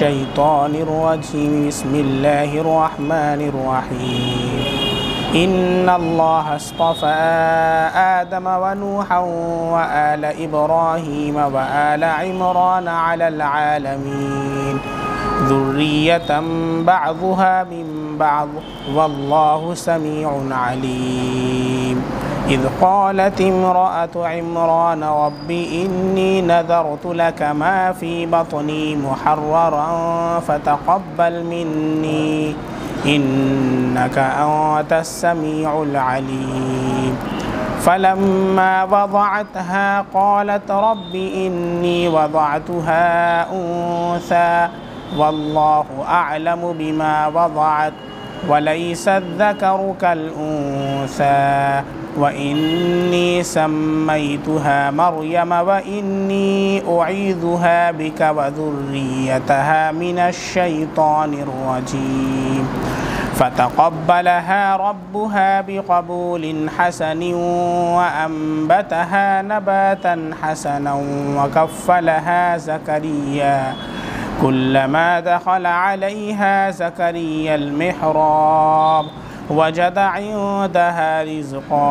मिनश्शैतानिर्रजीम बिस्मिल्लाहिर्रहमानिर्रहीम इन्नल्लाह अस्तफ़ा आदम व नूहन व आल इब्राहीम व आल इमरान अलल आलमीन ज़ुर्रियतम बअज़ुहा मिन बअज़ वल्लाहु समीउन अलीम। इज़ क़ालत इम्रअतु इमरान रब्बि इन्नी नज़रतु लक मा फ़ी बत्नी मुहर्ररन फ़तक़ब्बल मिन्नी इन्नका अंतस समीउल अलीम। फ़लम्मा वज़अतहा क़ालत रब्बि इन्नी वज़अतुहा उन्सा वल्लाहु अअलमु बिमा वज़अत वलैसा ज़करु कल उन्सा व इन्नी सम्मैतुहा मर्यम व इन्नी उईज़ुहा बिका व ज़ुर्रियतहा मिनश्शैतानिर्रजीम। फ़तक़ब्बलहा रब्बुहा बिक़बूल हसन व अन्बतहा नबातन हसनन व कफ़्फ़लहा ज़करिया कुल्लमा दख़ल अलैहा ज़करिय्याल मिहराब वजद इंदहा रिज़्क़ा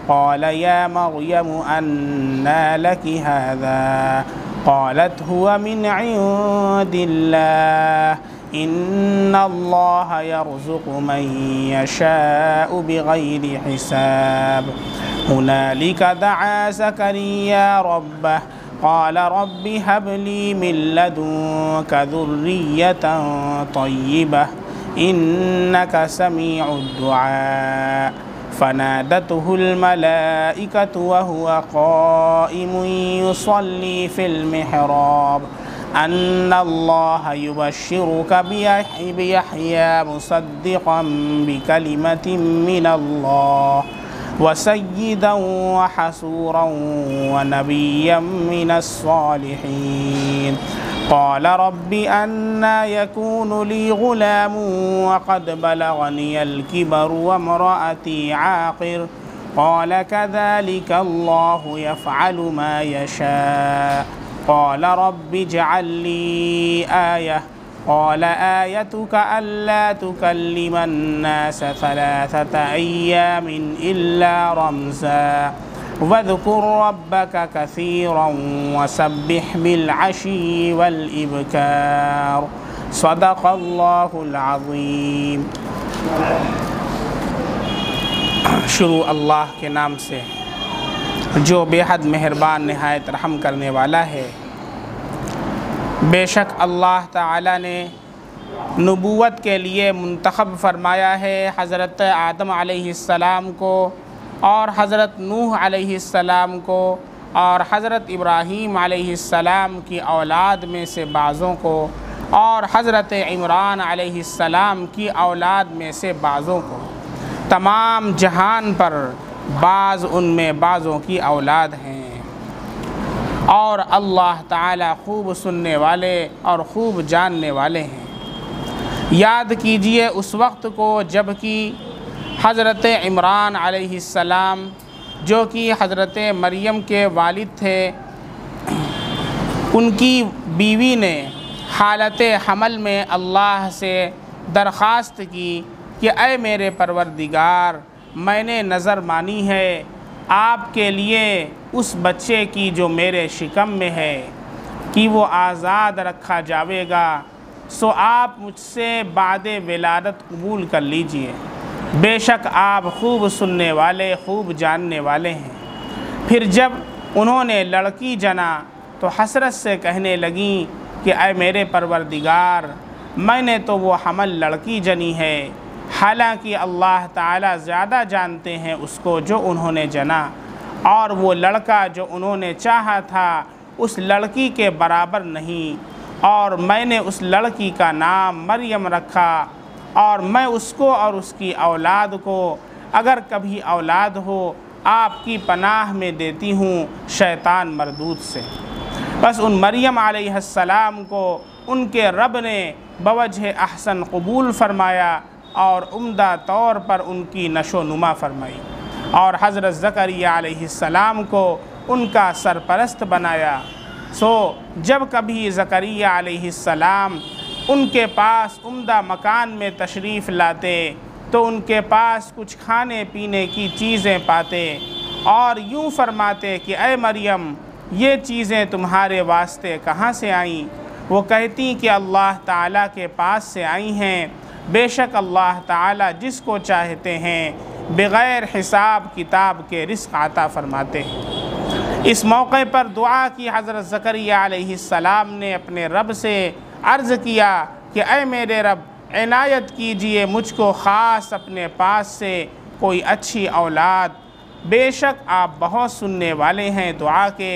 क़ाल या मर्यम अन्ना लकी हाज़ा क़ालत हुवा मिन इंदिल्लाह इन्नल्लाह यर्ज़ुक़ु मन यशाअु बिग़ैरि हिसाब। हुनालिका दआ ज़करिया रब्बह क़ाल रब्बि हबली मिन लदुन्का ज़ुर्रिय्यतन तय्यिबह इन्नका समीउद दुआ। फ़नादतहुल मलाइकतु व हुवा क़ाइमुन युसल्ली फ़िल मिहराब अन्नल्लाह युबश्शिरुका बियहया मुसद्दिक़न बिकलिमतिन मिनल्लाह व सय्यिदन व हसूरन व नबिय्यन मिनस्सालिहीन। क़ाल रब्बि अन्ना यकूनु ली ग़ुलामुन व क़द बलग़नियल किबरु व इम्रअती आक़िर क़ाल कज़ालिका अल्लाहु यफ़अलु मा यशा। क़ाल रब्बि इजअल ली आयह क़ाल आयतुका अल्ला तुकल्लिमन नास सलासत अय्यामिन इल्ला रमज़ा वज़्कुर रब्बका कसीरन वसब्बिह बिलअशी वल इब्कार। सदक़ल्लाहुल अज़ीम। शुरू अल्लाह के नाम से जो बेहद मेहरबान नहायत रहम करने वाला है। बेशक अल्लाह ताला ने नबूवत के लिए मुंतखब फरमाया है हज़रत आदम अलैहिस्सलाम को और हज़रत नूह अलैहिस्सलाम को और हज़रत इब्राहीम अलैहिस्सलाम की औलाद में से बाज़ों को और हज़रत इमरान अलैहिस्सलाम की औलाद में से बाज़ों को। तमाम जहान पर बाज़ उनमें बाज़ों की औलाद हैं और अल्लाह ताला खूब सुनने वाले और खूब जानने वाले हैं। याद कीजिए उस वक्त को जबकि हज़रत इमरान अलैहिस्सलाम जो कि हज़रत मरियम के वालिद थे, उनकी बीवी ने हालत हमल में अल्लाह से दरख्वास्त की कि ऐ मेरे परवरदिगार, मैंने नज़र मानी है आपके लिए उस बच्चे की जो मेरे शिकम में है कि वो आज़ाद रखा जाएगा, सो आप मुझसे बादे विलादत कबूल कर लीजिए। बेशक आप खूब सुनने वाले खूब जानने वाले हैं। फिर जब उन्होंने लड़की जना तो हसरत से कहने लगीं कि ऐ मेरे परवरदिगार, मैंने तो वो हमल लड़की जनी है, हालांकि अल्लाह ताला ज़्यादा जानते हैं उसको जो उन्होंने जना, और वो लड़का जो उन्होंने चाहा था उस लड़की के बराबर नहीं, और मैंने उस लड़की का नाम मरियम रखा, और मैं उसको और उसकी औलाद को अगर कभी औलाद हो आपकी पनाह में देती हूँ शैतान मरदूद से। बस उन मरियम अलैहिस्सलाम को उनके रब ने बवजह अहसन कबूल फ़रमाया और उम्दा तौर पर उनकी नशो नुमा फ़रमाई, और हज़रत ज़करिया अलैहिस्सलाम को उनका सरपरस्त बनाया। सो जब कभी ज़करिया अलैहिस्सलाम उनके पास उम्दा मकान में तशरीफ़ लाते तो उनके पास कुछ खाने पीने की चीज़ें पाते और यूँ फरमाते कि ऐ मरियम, ये चीज़ें तुम्हारे वास्ते कहाँ से आईं? वो कहती कि अल्लाह ताला के पास से आई हैं। बेशक अल्लाह ताला जिसको चाहते हैं बग़ैर हिसाब किताब के रिज़्क़ अता फरमाते हैं। इस मौके पर दुआ की हज़रत ज़करिया अलैहिस्सलाम ने अपने रब से अर्ज़ किया कि ऐ मेरे रब, इनायत कीजिए मुझको ख़ास अपने पास से कोई अच्छी औलाद। बेशक आप बहुत सुनने वाले हैं दुआ के।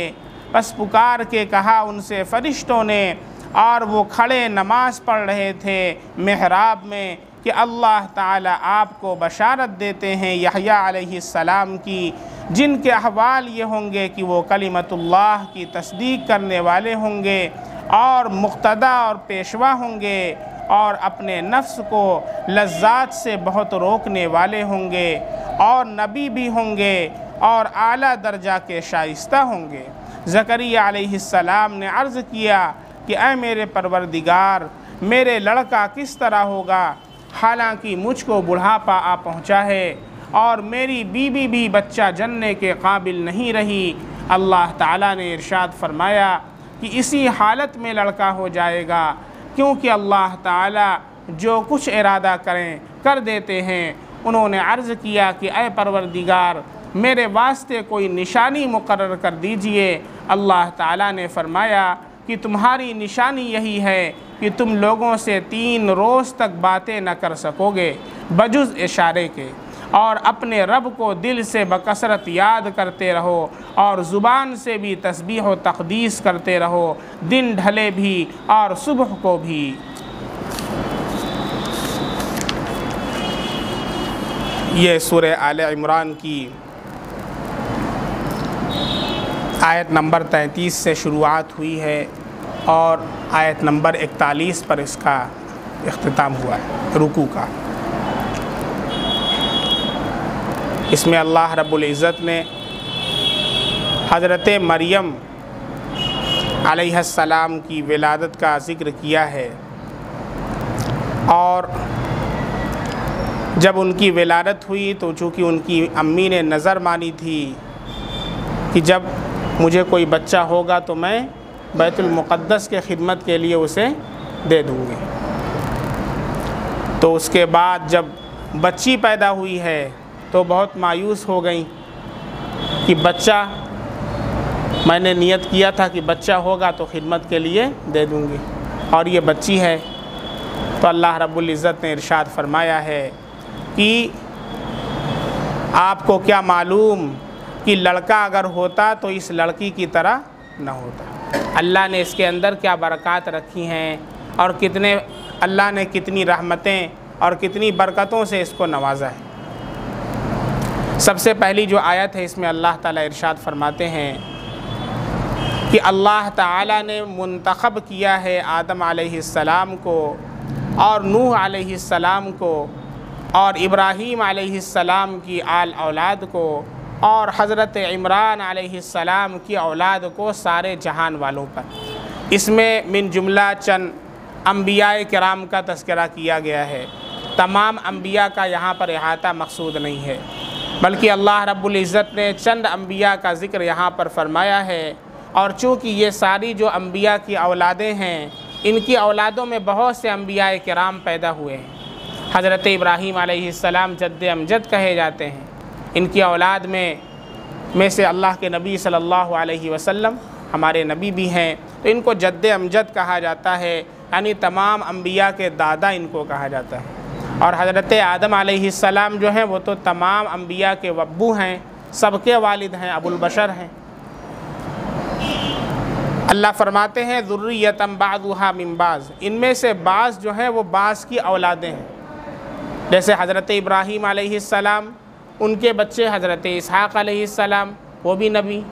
बस पुकार के कहा उनसे फ़रिश्तों ने, और वो खड़े नमाज पढ़ रहे थे मेहराब में कि अल्लाह ताला आपको बशारत देते हैं यहया अलैहिस्सलाम की, जिनके अहवाल ये होंगे कि वो कलिमतुल्लाह की तस्दीक करने वाले होंगे और मुक़्तदा और पेशवा होंगे और अपने नफ्स को लज़्ज़ात से बहुत रोकने वाले होंगे और नबी भी होंगे और आला दर्जा के शाइस्ता होंगे। ज़करिया अलैहिस्सलाम ने अर्ज़ किया कि ऐ मेरे परवरदिगार, मेरे लड़का किस तरह होगा, हालांकि मुझको बुढ़ापा आ पहुंचा है और मेरी बीवी भी बच्चा जनने के काबिल नहीं रही। अल्लाह ताला ने इरशाद फरमाया कि इसी हालत में लड़का हो जाएगा, क्योंकि अल्लाह ताला जो कुछ इरादा करें कर देते हैं। उन्होंने अर्ज़ किया कि ऐ परवरदिगार, मेरे वास्ते कोई निशानी मुकर्रर कर दीजिए। अल्लाह ताला ने फरमाया कि तुम्हारी निशानी यही है कि तुम लोगों से 3 रोज़ तक बातें न कर सकोगे बजुज़ इशारे के, और अपने रब को दिल से बकसरत याद करते रहो और ज़ुबान से भी तस्बीह व तक़दीस करते रहो, दिन ढले भी और सुबह को भी। ये सूरह आले इमरान की आयत नंबर 33 से शुरुआत हुई है और आयत नंबर 41 पर इसका इख्तिताम हुआ है रुकू का। इसमें अल्लाह रब्बुल इज़्ज़त ने हज़रत मरियम अलैहिस्सलाम की विलादत का ज़िक्र किया है, और जब उनकी विलादत हुई तो चूँकि उनकी अम्मी ने नज़र मानी थी कि जब मुझे कोई बच्चा होगा तो मैं बैतुल मुक़द्दस के खिदमत के लिए उसे दे दूँगी। तो उसके बाद जब बच्ची पैदा हुई है तो बहुत मायूस हो गई कि बच्चा, मैंने नियत किया था कि बच्चा होगा तो खिदमत के लिए दे दूँगी, और ये बच्ची है। तो अल्लाह रब्बुल इज़्ज़त ने इरशाद फरमाया है कि आपको क्या मालूम कि लड़का अगर होता तो इस लड़की की तरह न होता। अल्लाह ने इसके अंदर क्या बरक़ात रखी हैं और कितने अल्लाह ने कितनी रहमतें और कितनी बरकतों से इसको नवाजा है। सबसे पहली जो आयत है इसमें अल्लाह ताला इरशाद फरमाते हैं कि अल्लाह ताला ने मुंतखब किया है आदम अलैहिस्सलाम को और नूह अलैहिस्सलाम को और इब्राहीम अलैहिस्सलाम की आल औलाद को और हज़रत इमरान अलैहिस्सलाम की औलाद को सारे जहान वालों पर। इसमें मिन जुमला चंद अम्बियाए किराम का तज़किरा किया गया है। तमाम अम्बिया का यहाँ पर इहाता मकसूद नहीं है, बल्कि अल्लाह रब्बुल इज़्ज़त ने चंद अम्बिया का ज़िक्र यहाँ पर फरमाया है। और चूँकि ये सारी जो अम्बिया की औलादें हैं, इनकी औलादों में बहुत से अम्बियाए किराम पैदा हुए हैं। हज़रत इब्राहीम अलैहिस्सलाम जद्द अमजद कहे जाते हैं। इनकी औलाद में से अल्लाह के नबी सल्लल्लाहु अलैहि वसल्लम हमारे नबी भी हैं, तो इनको जद्द अमजद कहा जाता है, यानी तमाम अम्बिया के दादा इनको कहा जाता है। और हज़रत आदम अलैहिस्सलाम जो हैं वो तो तमाम अम्बिया के वब्बू हैं, सबके वालिद हैं, अबुल बशर हैं। अल्लाह फरमाते हैं ज़ुर्रियतम बाज़ुहा मिन बाज़, इनमें से बाज़ जो हैं वो बाज़ की औलादें हैं। जैसे हज़रत इब्राहीम अलैहिस्सलाम, उनके बच्चे हज़रत इसहाक़ अलैहिस्सलाम, वो भी नबी।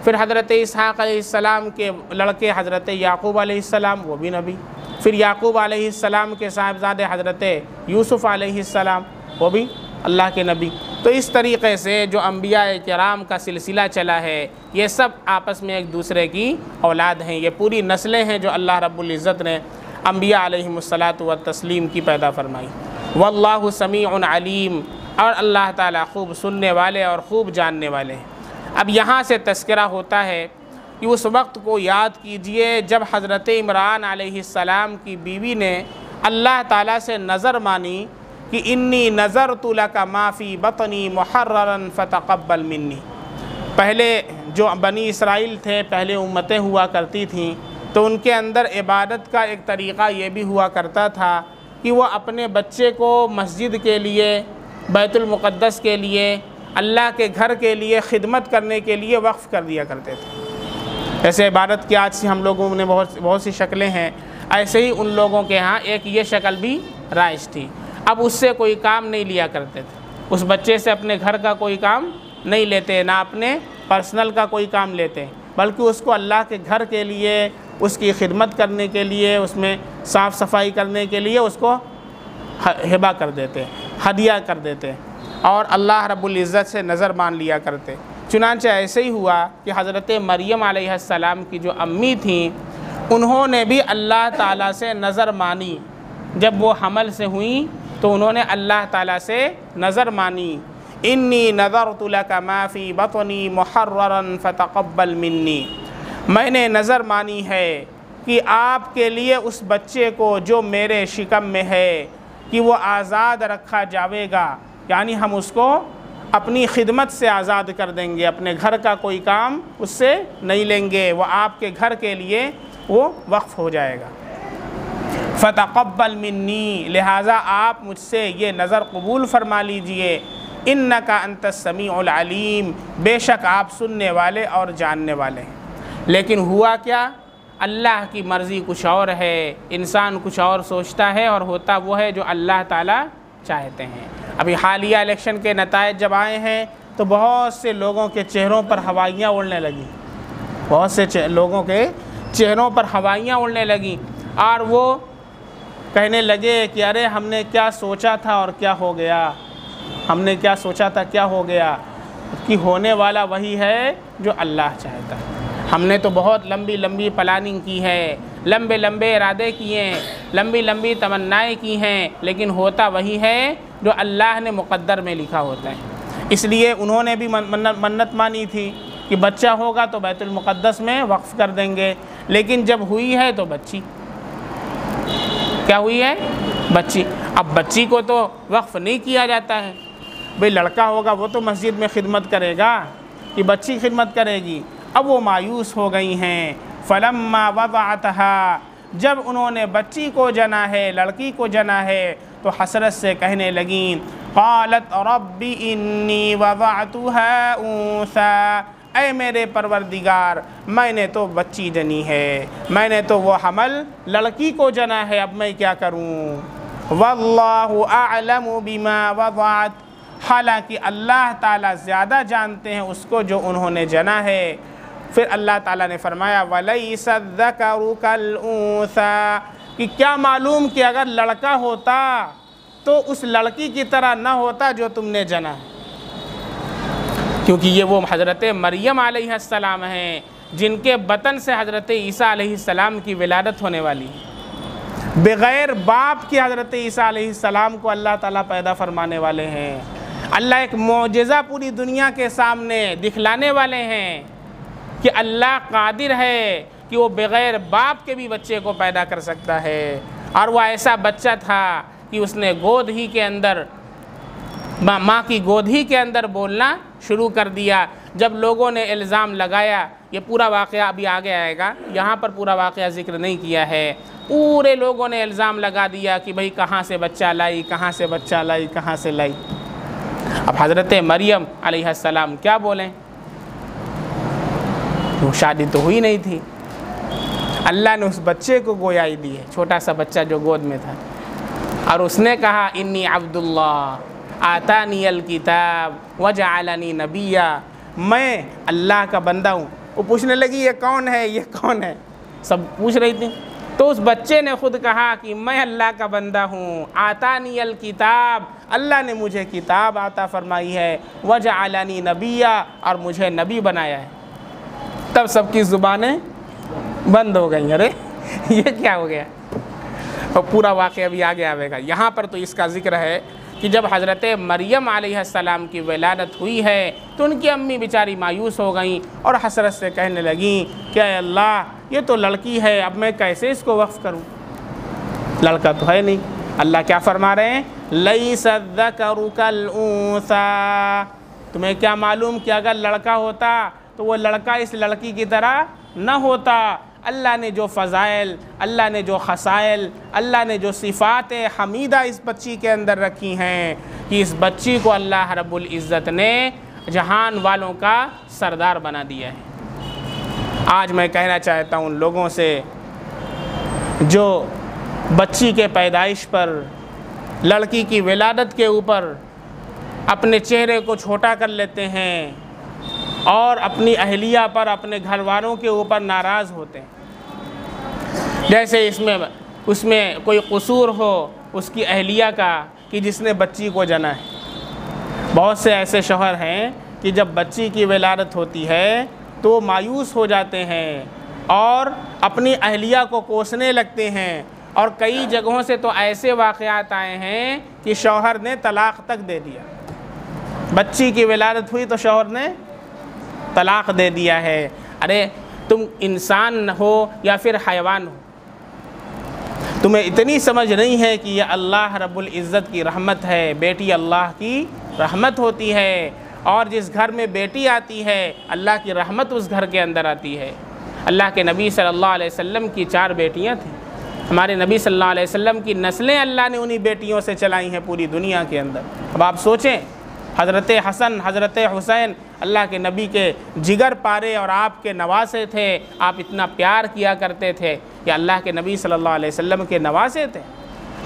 फिर हज़रत इसहाक़ अलैहिस्सलाम के लड़के हज़रत याक़ूब अलैहिस्सलाम, वो भी नबी। फिर याक़ूब अलैहिस्सलाम के साहिबज़ादे हज़रत यूसुफ़ अलैहिस्सलाम, वो भी अल्लाह के नबी। तो इस तरीक़े से जो अम्बियाए किराम का सिलसिला चला है, ये सब आपस में एक दूसरे की औलाद हैं। ये पूरी नस्लें हैं जो अल्लाह रब्बुल इज़्ज़त ने अम्बिया अलैहिमुस्सलातु व तस्लीम की पैदा फरमाई। वल्लाहु समीउन अलीम, और अल्लाह ताला खूब सुनने वाले और खूब जानने वाले हैं। अब यहाँ से तस्करा होता है कि उस वक्त को याद कीजिए जब हज़रत इमरान अलैहिस्सलाम की बीवी ने अल्लाह ताला से नज़र मानी कि इन्नी नज़रतु लका माफ़ी बतनी मुहर्ररन फ़तक़ब्बल मिन्नी। पहले जो बनी इसराइल थे, पहले उम्मतें हुआ करती थीं, तो उनके अंदर इबादत का एक तरीक़ा ये भी हुआ करता था कि वो अपने बच्चे को मस्जिद के लिए, बैतुल मुक़द्दस के लिए, अल्लाह के घर के लिए खिदमत करने के लिए वक्फ़ कर दिया करते थे। ऐसे इबादत की आज से हम लोगों ने बहुत सी शक्लें हैं, ऐसे ही उन लोगों के यहाँ एक ये शक्ल भी राइज थी। अब उससे कोई काम नहीं लिया करते थे, उस बच्चे से अपने घर का कोई काम नहीं लेते, ना अपने पर्सनल का कोई काम लेते, बल्कि उसको अल्लाह के घर के लिए, उसकी खिदमत करने के लिए, उसमें साफ़ सफाई करने के लिए उसको हिबा कर देते, हदिया कर देते और अल्लाह रब्बुल इज़्ज़त से नज़र मान लिया करते। चुनांचे ऐसे ही हुआ कि हज़रत मरियम अलैहिस्सलाम की जो अम्मी थी, उन्होंने भी अल्लाह ताला से नज़र मानी। जब वो हमल से हुई तो उन्होंने अल्लाह ताला से नज़र मानी, इन्नी नज़रतु लका मा फ़ी बतनी मुहर्ररन फ़तक़ब्बल मिन्नी। मैंने नज़र मानी है कि आपके लिए उस बच्चे को जो मेरे शिकम में है कि वो आज़ाद रखा जाएगा, यानी हम उसको अपनी खिदमत से आज़ाद कर देंगे, अपने घर का कोई काम उससे नहीं लेंगे, वो आपके घर के लिए वो वक्फ़ हो जाएगा। फ़तक़ब्बल मिन्नी, लिहाजा आप मुझसे ये नज़र कबूल फरमा लीजिए। इन्नका अंतस समीउल अलीम, बेशक आप सुनने वाले और जानने वाले हैं। लेकिन हुआ क्या, अल्लाह की मर्ज़ी कुछ और है, इंसान कुछ और सोचता है और होता वो है जो अल्लाह ताला चाहते हैं। अभी हालिया इलेक्शन के नताइज जब आए हैं तो बहुत से लोगों के चेहरों पर हवाइयाँ उड़ने लगी, बहुत से लोगों के चेहरों पर हवाइयाँ उड़ने लगी और वो कहने लगे कि अरे हमने क्या सोचा था और क्या हो गया, हमने क्या सोचा था क्या हो गया, कि होने वाला वही है जो अल्लाह चाहता है। हमने तो बहुत लंबी लंबी प्लानिंग की है, लंबे लंबे इरादे किए हैं, लंबी लंबी तमन्नाएं की हैं, लेकिन होता वही है जो अल्लाह ने मुक़द्दर में लिखा होता है। इसलिए उन्होंने भी मन्नत मानी थी कि बच्चा होगा तो बैतुल मुक़द्दस में वक्फ़ कर देंगे, लेकिन जब हुई है तो बच्ची, क्या हुई है, बच्ची। अब बच्ची को तो वक्फ़ नहीं किया जाता है, भाई लड़का होगा वो तो मस्जिद में खिदमत करेगा कि बच्ची खिदमत करेगी। अब वो मायूस हो गई हैं। फलम्मा वज़अतहा, जब उन्होंने बच्ची को जना है, लड़की को जना है, तो हसरत से कहने लगीं, क़ालत रब्बी इन्नी वज़अतुहा उन्सा, ऐ मेरे परवरदिगार मैंने तो बच्ची जनी है, मैंने तो वो हमल लड़की को जना है, अब मैं क्या करूं। वल्लाहु अअलमु बिमा वज़अत, हालांकि अल्लाह ताला ज़्यादा जानते हैं उसको जो उन्होंने जना है। फिर अल्लाह ताला ने फरमाया वलैसा ज़करु कल उन्सा, कि क्या मालूम कि अगर लड़का होता तो उस लड़की की तरह न होता जो तुमने जना है, क्योंकि ये वो हज़रत मरियम अलैहिस्सलाम हैं जिनके बतन से हज़रत ईसा अलैहिस्सलाम की विलादत होने वाली है। बग़ैर बाप के हज़रत ईसा अलैहिस्सलाम को अल्लाह ताला पैदा फरमाने वाले हैं। अल्लाह एक मोजज़ा पूरी दुनिया के सामने दिखलाने वाले हैं कि अल्लाह कादिर है कि वो बग़ैर बाप के भी बच्चे को पैदा कर सकता है। और वह ऐसा बच्चा था कि उसने गोद ही के अंदर, माँ की गोद ही के अंदर बोलना शुरू कर दिया। जब लोगों ने इल्ज़ाम लगाया, ये पूरा वाक़या अभी आगे आएगा, यहाँ पर पूरा वाक़या ज़िक्र नहीं किया है, पूरे लोगों ने इल्ज़ाम लगा दिया कि भाई कहाँ से बच्चा लाई, कहाँ से बच्चा लाई, कहाँ से लाई। अब हज़रत मरियम अलैहिस्सलाम क्या बोलें, वो शादी तो हुई नहीं थी, अल्लाह ने उस बच्चे को गोयाई दी है, छोटा सा बच्चा जो गोद में था, और उसने कहा इन्नी अब्दुल्लाह आतानियल किताब वजअलनी नबिया, मैं अल्लाह का बंदा हूँ। वो पूछने लगी ये कौन है, ये कौन है, सब पूछ रही थी। तो उस बच्चे ने खुद कहा कि मैं अल्लाह का बंदा हूँ, आतानियल किताब, अल्लाह ने मुझे किताब आता फरमाई है, वजअलनी नबिया, और मुझे नबी बनाया है। तब सबकी ज़ुबानें बंद हो गई, अरे ये क्या हो गया। और पूरा वाक़या अभी आगे आवेगा। यहाँ पर तो इसका ज़िक्र है कि जब हज़रत मरियम अलैहिस्सलाम की विलादत हुई है तो उनकी अम्मी बेचारी मायूस हो गई और हसरत से कहने लगी कि अल्लाह ये तो लड़की है, अब मैं कैसे इसको वक्फ़ करूँ, लड़का तो है नहीं। अल्लाह क्या फरमा रहे हैं, लैसा ज़करु कल उन्सा, तुम्हें क्या मालूम कि अगर लड़का होता तो वो लड़का इस लड़की की तरह न होता। अल्लाह ने जो फ़ज़ाइल, अल्लाह ने जो खसाइल, अल्लाह ने जो सिफ़ात हमीदा इस बच्ची के अंदर रखी हैं कि इस बच्ची को अल्लाह रब्बुल इज़्ज़त ने जहान वालों का सरदार बना दिया है। आज मैं कहना चाहता हूँ उन लोगों से जो बच्ची के पैदाइश पर, लड़की की विलादत के ऊपर अपने चेहरे को छोटा कर लेते हैं और अपनी अहलिया पर, अपने घर वालों के ऊपर नाराज़ होते हैं, जैसे उसमें कोई कसूर हो उसकी अहलिया का कि जिसने बच्ची को जना है। बहुत से ऐसे शौहर हैं कि जब बच्ची की विलादत होती है तो मायूस हो जाते हैं और अपनी अहलिया को कोसने लगते हैं। और कई जगहों से तो ऐसे वाक़यात आए हैं कि शौहर ने तलाक़ तक दे दिया। बच्ची की विलादत हुई तो शौहर ने तलाक़ दे दिया है। अरे तुम इंसान हो या फिर हैवान हो, तुम्हें इतनी समझ नहीं है कि यह अल्लाह रब्बुल इज़्ज़त की रहमत है। बेटी अल्लाह की रहमत होती है और जिस घर में बेटी आती है अल्लाह की रहमत उस घर के अंदर आती है। अल्लाह के नबी सल्लल्लाहु अलैहि वसल्लम की 4 बेटियां थीं। हमारे नबी सल्लल्लाहु अलैहि वसल्लम की नस्लें अल्लाह ने उन्हीं बेटियों से चलाई हैं पूरी दुनिया के अंदर। अब आप सोचें, हज़रत हसन, हज़रत हुसैन अल्लाह के नबी के जिगर पारे और आपके नवासे थे। आप इतना प्यार किया करते थे कि अल्लाह के नबी सल्लल्लाहु अलैहि वसल्लम के नवासे थे।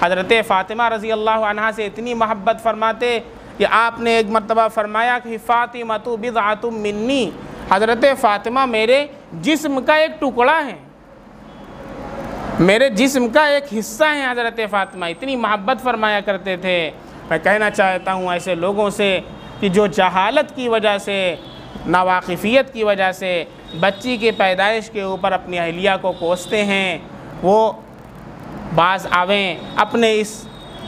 हज़रत फ़ातिमा रज़ी अल्लाह अन्हा से इतनी मोहब्बत फरमाते कि आपने एक मरतबा फरमाया कि फ़ातिमतु बिज़अतुम मिन्नी, हज़रत फ़ातिमा मेरे जिस्म का एक टुकड़ा है, मेरे जिस्म का एक हिस्सा है हज़रत फ़ातिमा। इतनी मोहब्बत फरमाया करते थे। मैं कहना चाहता हूँ ऐसे लोगों से कि जो जहालत की वजह से, नावाकिफ़ियत की वजह से बच्ची के पैदाइश के ऊपर अपनी अहलिया को कोसते हैं, वो बाज़ आवें अपने इस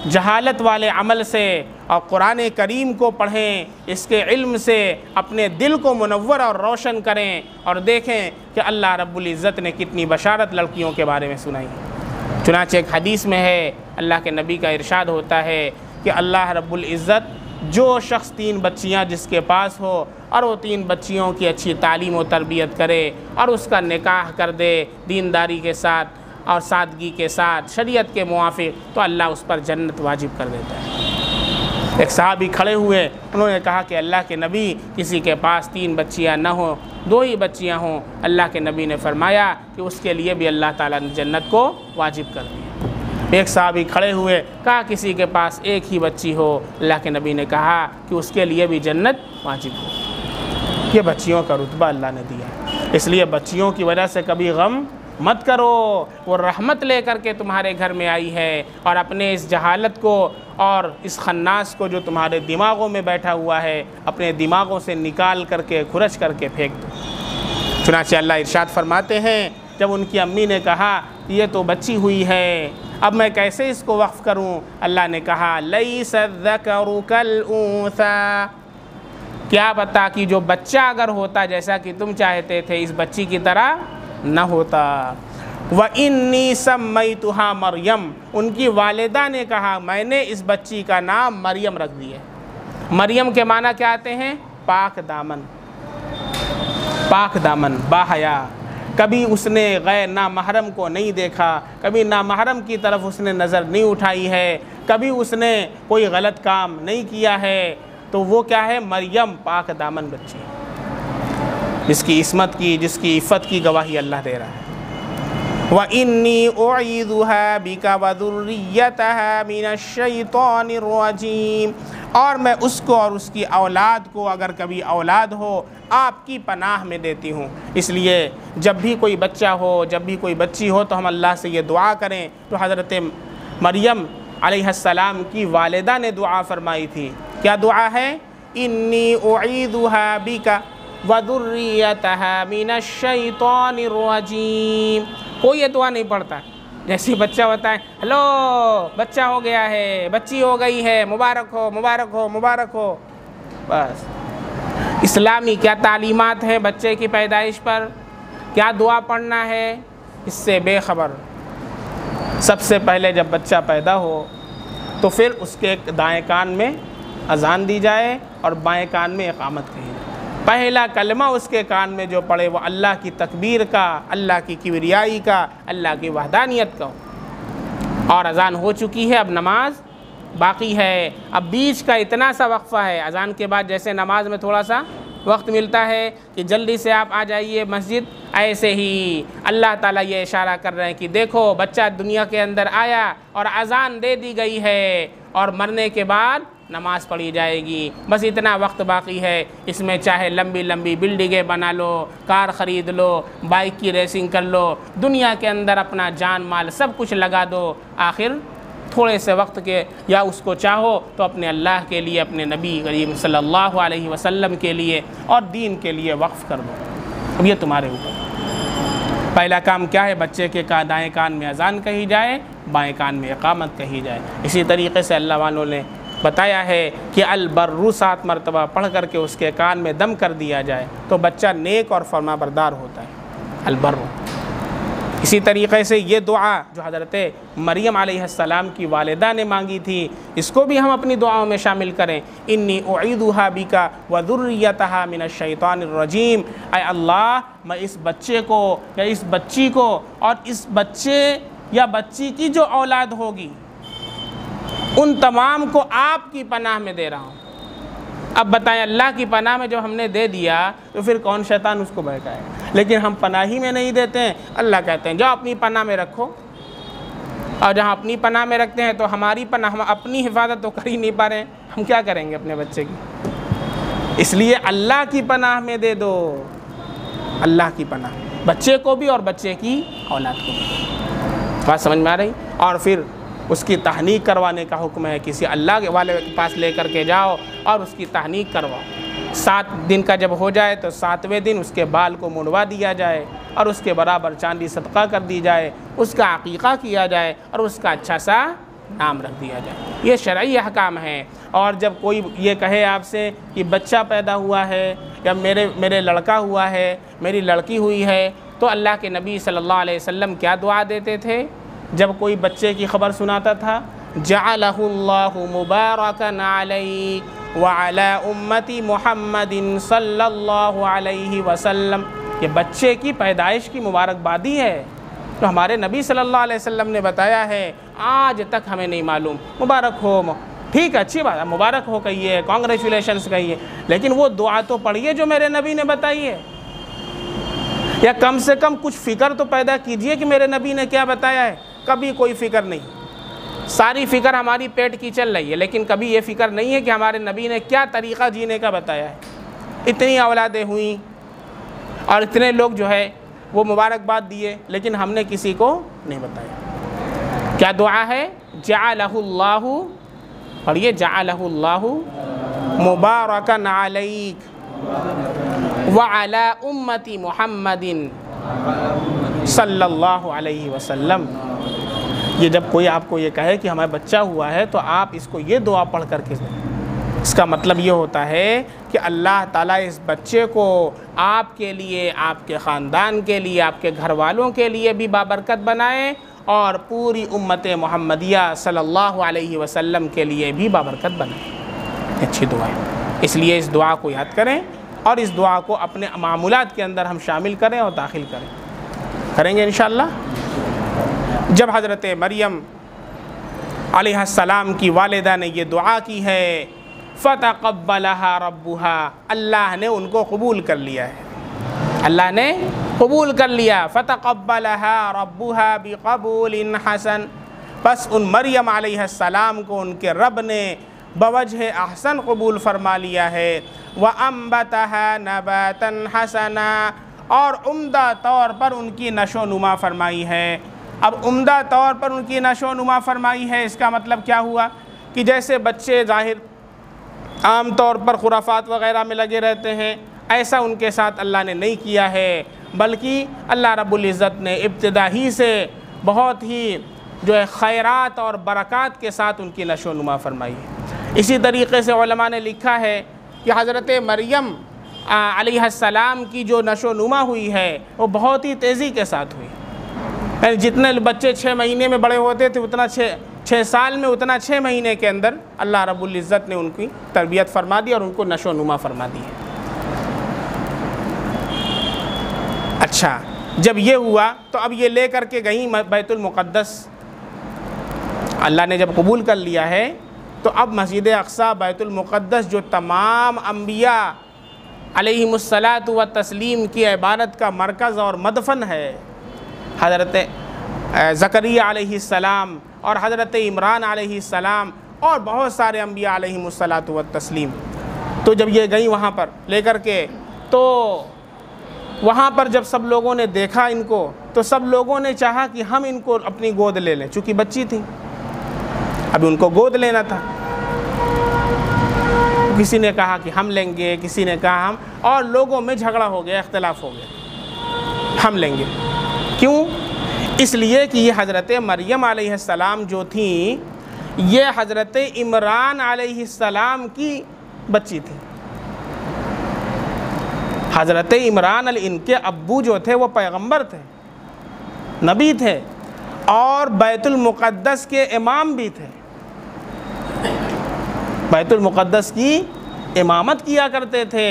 जहालत वाले अमल से और कुरान करीम को पढ़ें, इसके इल्म से अपने दिल को मुनव्वर और रोशन करें और देखें कि अल्लाह रब्बुल इज़्ज़त ने कितनी बशारत लड़कियों के बारे में सुनाई है। चुनांचे एक हदीस में है, अल्लाह के नबी का इरशाद होता है कि अल्लाह रब्बुल इज़्ज़त जो शख्स 3 बच्चियाँ जिसके पास हो और वो 3 बच्चियों की अच्छी तालीम और तरबियत करे और उसका निकाह कर दे दीनदारी के साथ और सादगी के साथ, शरीयत के मुआफ़िक, तो अल्लाह उस पर जन्नत वाजिब कर देता है। एक सहाबी खड़े हुए, उन्होंने कहा कि अल्लाह के नबी, किसी के पास 3 बच्चियाँ न हो, 2 ही बच्चियाँ हों। अल्लाह के नबी ने फरमाया कि उसके लिए भी अल्लाह ताला ने जन्नत को वाजिब कर दिया। एक सहाबी खड़े हुए, कहा किसी के पास 1 ही बच्ची हो, अल्लाह के नबी ने कहा कि उसके लिए भी जन्नत वाजिब हो। ये बच्चियों का रुतबा अल्लाह ने दिया, इसलिए बच्चियों की वजह से कभी गम मत करो। वो रहमत लेकर के तुम्हारे घर में आई है और अपने इस जहालत को और इस खन्नास को जो तुम्हारे दिमागों में बैठा हुआ है, अपने दिमागों से निकाल करके, खुरच करके फेंक दो। चुनांचे अल्लाह इरशाद फरमाते हैं, जब उनकी अम्मी ने कहा कि ये तो बच्ची हुई है, अब मैं कैसे इसको वक्फ़ करूं? अल्लाह ने कहा लैसा ज़करु कल उन्सा, क्या बता कि जो बच्चा अगर होता जैसा कि तुम चाहते थे, इस बच्ची की तरह न होता। व इन्नी सम्मैतुहा मरियम, उनकी वालिदा ने कहा मैंने इस बच्ची का नाम मरियम रख दिया। मरियम के माना क्या आते हैं? पाक दामन, पाक दामन, बाहया। कभी उसने गैर नामहरम को नहीं देखा, कभी नामहरम की तरफ उसने नज़र नहीं उठाई है, कभी उसने कोई गलत काम नहीं किया है। तो वो क्या है? मरियम, पाक दामन बच्ची, जिसकी इस्मत की, जिसकी इफ़्फ़त की गवाही अल्लाह दे रहा है। व इन्नी उईदुहा बिका व ज़ुर्रियतहा मिनश्शैतानिर रजीम, और मैं उसको और उसकी औलाद को, अगर कभी औलाद हो, आपकी पनाह में देती हूँ। इसलिए जब भी कोई बच्चा हो, जब भी कोई बच्ची हो, तो हम अल्लाह से ये दुआ करें। तो हज़रत मरियम अलैहिस्सलाम की वालिदा ने दुआ फरमाई थी। क्या दुआ है? इन्नी उईदुहा बिका व ज़ुर्रियतहा मिनश्शैतानिर रजीम। कोई ये दुआ नहीं पढ़ता, जैसे बच्चा होता है, हेलो बच्चा हो गया है, बच्ची हो गई है, मुबारक हो मुबारक हो मुबारक हो। बस इस्लामी क्या तालीमात हैं बच्चे की पैदाइश पर, क्या दुआ पढ़ना है, इससे बेखबर। सबसे पहले जब बच्चा पैदा हो तो फिर उसके दाएं कान में अजान दी जाए और बाएं कान में इकामत कही जाए। पहला कलमा उसके कान में जो पड़े वो अल्लाह की तकबीर का, अल्लाह की किबरियाई का, अल्लाह की वहदानियत का हो। और अजान हो चुकी है, अब नमाज बाकी है। अब बीच का इतना सा वक्फ़ा है, अजान के बाद जैसे नमाज में थोड़ा सा वक्त मिलता है कि जल्दी से आप आ जाइए मस्जिद, ऐसे ही अल्लाह ताला ये इशारा कर रहे हैं कि देखो बच्चा दुनिया के अंदर आया और अजान दे दी गई है और मरने के बाद नमाज पढ़ी जाएगी। बस इतना वक्त बाकी है, इसमें चाहे लंबी लंबी बिल्डिंगें बना लो, कार ख़रीद लो, बाइक की रेसिंग कर लो, दुनिया के अंदर अपना जान माल सब कुछ लगा दो, आखिर थोड़े से वक्त के या उसको चाहो तो अपने अल्लाह के लिए, अपने नबी करीम सल्लल्लाहु अलैहि वसल्लम के लिए और दीन के लिए वक्फ़ कर दो। अब ये तुम्हारे ऊपर। पहला काम क्या है, बच्चे के दाएँ कान में अजान कही जाए, बाएँ कान में इकामत कही जाए। इसी तरीके से अल्लाह वालों ने बताया है कि अलबर्रु 7 मरतबा पढ़ करके उसके कान में दम कर दिया जाए तो बच्चा नेक और फरमाबरदार होता है, अलबर्रु। इसी तरीक़े से ये दुआ जो हज़रत मरियम अलैहिस्सलाम की वालिदा ने मांगी थी, इसको भी हम अपनी दुआओं में शामिल करें। इन्नी उईदुहा बिका व ज़ुर्रियतहा मिनश शैतानिर रजीम। ऐ अल्लाह, मैं इस बच्चे को या इस बच्ची को और इस बच्चे या बच्ची की जो औलाद होगी उन तमाम को आपकी पनाह में दे रहा हूँ। अब बताएं, अल्लाह की पनाह में जो हमने दे दिया तो फिर कौन शैतान उसको बहकाएगा। लेकिन हम पनाही में नहीं देते हैं। अल्लाह कहते हैं जाओ अपनी पनाह में रखो, और जहाँ अपनी पनाह में रखते हैं तो हमारी पनाह, हम अपनी हिफाजत तो कर ही नहीं पा रहे हैं, हम क्या करेंगे अपने बच्चे की। इसलिए अल्लाह की पनाह में दे दो, अल्लाह की पनाह, बच्चे को भी और बच्चे की औलाद को भी। बात समझ में आ रही। और फिर उसकी तहनीक करवाने का हुक्म है, किसी अल्लाह के वाले के पास लेकर के जाओ और उसकी तहनीक करवाओ। 7 दिन का जब हो जाए तो 7वें दिन उसके बाल को मुड़वा दिया जाए और उसके बराबर चांदी सदका कर दी जाए, उसका अकीक़ा किया जाए और उसका अच्छा सा नाम रख दिया जाए। ये शरई अहकाम है। और जब कोई ये कहे आपसे कि बच्चा पैदा हुआ है या मेरे लड़का हुआ है, मेरी लड़की हुई है, तो अल्लाह के नबी सल्लल्लाहु अलैहि वसल्लम क्या दुआ देते थे जब कोई बच्चे की ख़बर सुनाता था? जअलहुल्लाहु मुबारकन अलैक व अला उम्मती मुहम्मदिन सल्लल्लाहु अलैहि वसल्लम। ये बच्चे की पैदाइश की मुबारकबादी है। तो हमारे नबी सल्लल्लाहु अलैहि वसल्लम ने बताया है, आज तक हमें नहीं मालूम। मुबारक हो, ठीक है, अच्छी बात है, मुबारक हो कहिए, कॉन्ग्रेचुलेशंस कहिए, लेकिन वो दुआ तो पढ़िए जो मेरे नबी ने बताई है, या कम से कम कुछ फ़िक्र तो पैदा कीजिए कि मेरे नबी ने क्या बताया है। कभी कोई फ़िक्र नहीं। सारी फ़िक्र हमारी पेट की चल रही है, लेकिन कभी ये फ़िक्र नहीं है कि हमारे नबी ने क्या तरीक़ा जीने का बताया है। इतनी औलादें हुई और इतने लोग जो है वो मुबारकबाद दिए, लेकिन हमने किसी को नहीं बताया। क्या दुआ है? जअलहुल्लाहु, पढ़िए, जअलहुल्लाहु मुबारकन अलैक व अला उम्मती मुहम्मदिन सल्लल्लाहु अलैहि वसल्लम। ये जब कोई आपको ये कहे कि हमारा बच्चा हुआ है तो आप इसको ये दुआ पढ़ करके, इसका मतलब ये होता है कि अल्लाह ताला इस बच्चे को आपके लिए, आपके ख़ानदान के लिए, आपके घर वालों के लिए भी बाबरकत बनाए और पूरी उम्मत मुहम्मदिया सल्लल्लाहु अलैहि वसल्लम के लिए भी बाबरकत बनाए। अच्छी दुआ है, इसलिए इस दुआ को याद करें और इस दुआ को अपने मामूलात के अंदर हम शामिल करें और दाखिल करेंगे इंशाअल्लाह। जब हज़रत मरियम अलैहिस्सलाम की वालिदा ने ये दुआ की है, फ़तक़ब्बलहा रब्बुहा, अल्लाह ने उनको कबूल कर लिया है, अल्लाह ने कबूल कर लिया। फ़तक़ब्बलहा रब्बुहा बिक़बूलिन हसन, बस उन मरियम अलैहिस्सलाम को उनके रब ने बवजह अहसन कबूल फरमा लिया है। व अम्बतहा नबातन हसना, और उम्दा तौर पर उनकी नशो नुमा फरमाई है। अब उम्दा तौर पर उनकी नशो नुमा फरमाई है, इसका मतलब क्या हुआ कि जैसे बच्चे ज़ाहिर आम तौर पर खुराफात वग़ैरह में लगे रहते हैं, ऐसा उनके साथ अल्लाह ने नहीं किया है, बल्कि अल्लाह रब्बुल इज़्ज़त ने इब्तिदा ही से बहुत ही जो है खैरात और बरक़ात के साथ उनकी नशो नुमा फरमाई है। इसी तरीक़े से उलमा ने लिखा है कि हज़रत मरियम अलैहिस्सलाम की जो नशो नुमा हुई है वो बहुत ही तेज़ी के साथ हुई। जितने बच्चे 6 महीने में बड़े होते थे उतना 6 साल में उतना 6 महीने के अंदर अल्लाह रब्बुल इज़्ज़त ने उनकी तरबियत फरमा दी और उनको नशो नुमा फरमा दी है। अच्छा, जब ये हुआ तो अब ये ले कर के गई बैतुल मुक़द्दस। अल्लाह ने जब कबूल कर लिया है तो अब मस्जिद अक़सा बैतुल मुक़द्दस जो तमाम अम्बिया अलैहिमुस्सलातु व तस्लीम की इबादत का मरकज़ और मदफन है, हज़रत ज़करिया अलैहिस्सलाम और हज़रत इमरान अलैहिस्सलाम और बहुत सारे अम्बिया अलैहिमुस्सलातु व तस्लीम। तो जब ये गई वहाँ पर लेकर के, तो वहाँ पर जब सब लोगों ने देखा इनको तो सब लोगों ने चाहा कि हम इनको अपनी गोद ले लें, चूँकि बच्ची थी अभी उनको गोद लेना था। किसी ने कहा कि हम लेंगे, किसी ने कहा हम, और लोगों में झगड़ा हो गया, इख्तिलाफ हो गया, हम लेंगे। क्यों? इसलिए कि ये हज़रत मरियम अलैहिस्सलाम जो थी ये हज़रत इमरान अलैहिस्सलाम की बच्ची थी। हज़रत इमरान इनके अब्बू जो थे वो पैगंबर थे, नबी थे और बैतुल मुक़द्दस के इमाम भी थे। बैतुल मुक़द्दस की इमामत किया करते थे,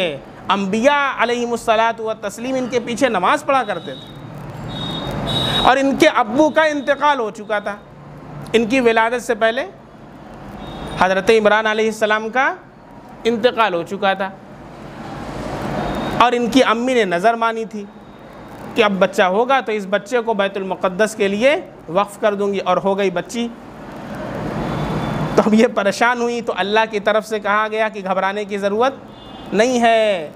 अम्बिया अलैहिमुस्सलातु व तस्लीम इनके पीछे नमाज़ पढ़ा करते थे। और इनके अब्बू का इंतकाल हो चुका था, इनकी विलादत से पहले हज़रत इमरान अलैहिस्सलाम का इंतकाल हो चुका था। और इनकी अम्मी ने नज़र मानी थी कि अब बच्चा होगा तो इस बच्चे को बैतुल मुक़द्दस के लिए वक्फ़ कर दूंगी, और हो गई बच्ची। तो अब ये परेशान हुई तो अल्लाह की तरफ से कहा गया कि घबराने की ज़रूरत नहीं है,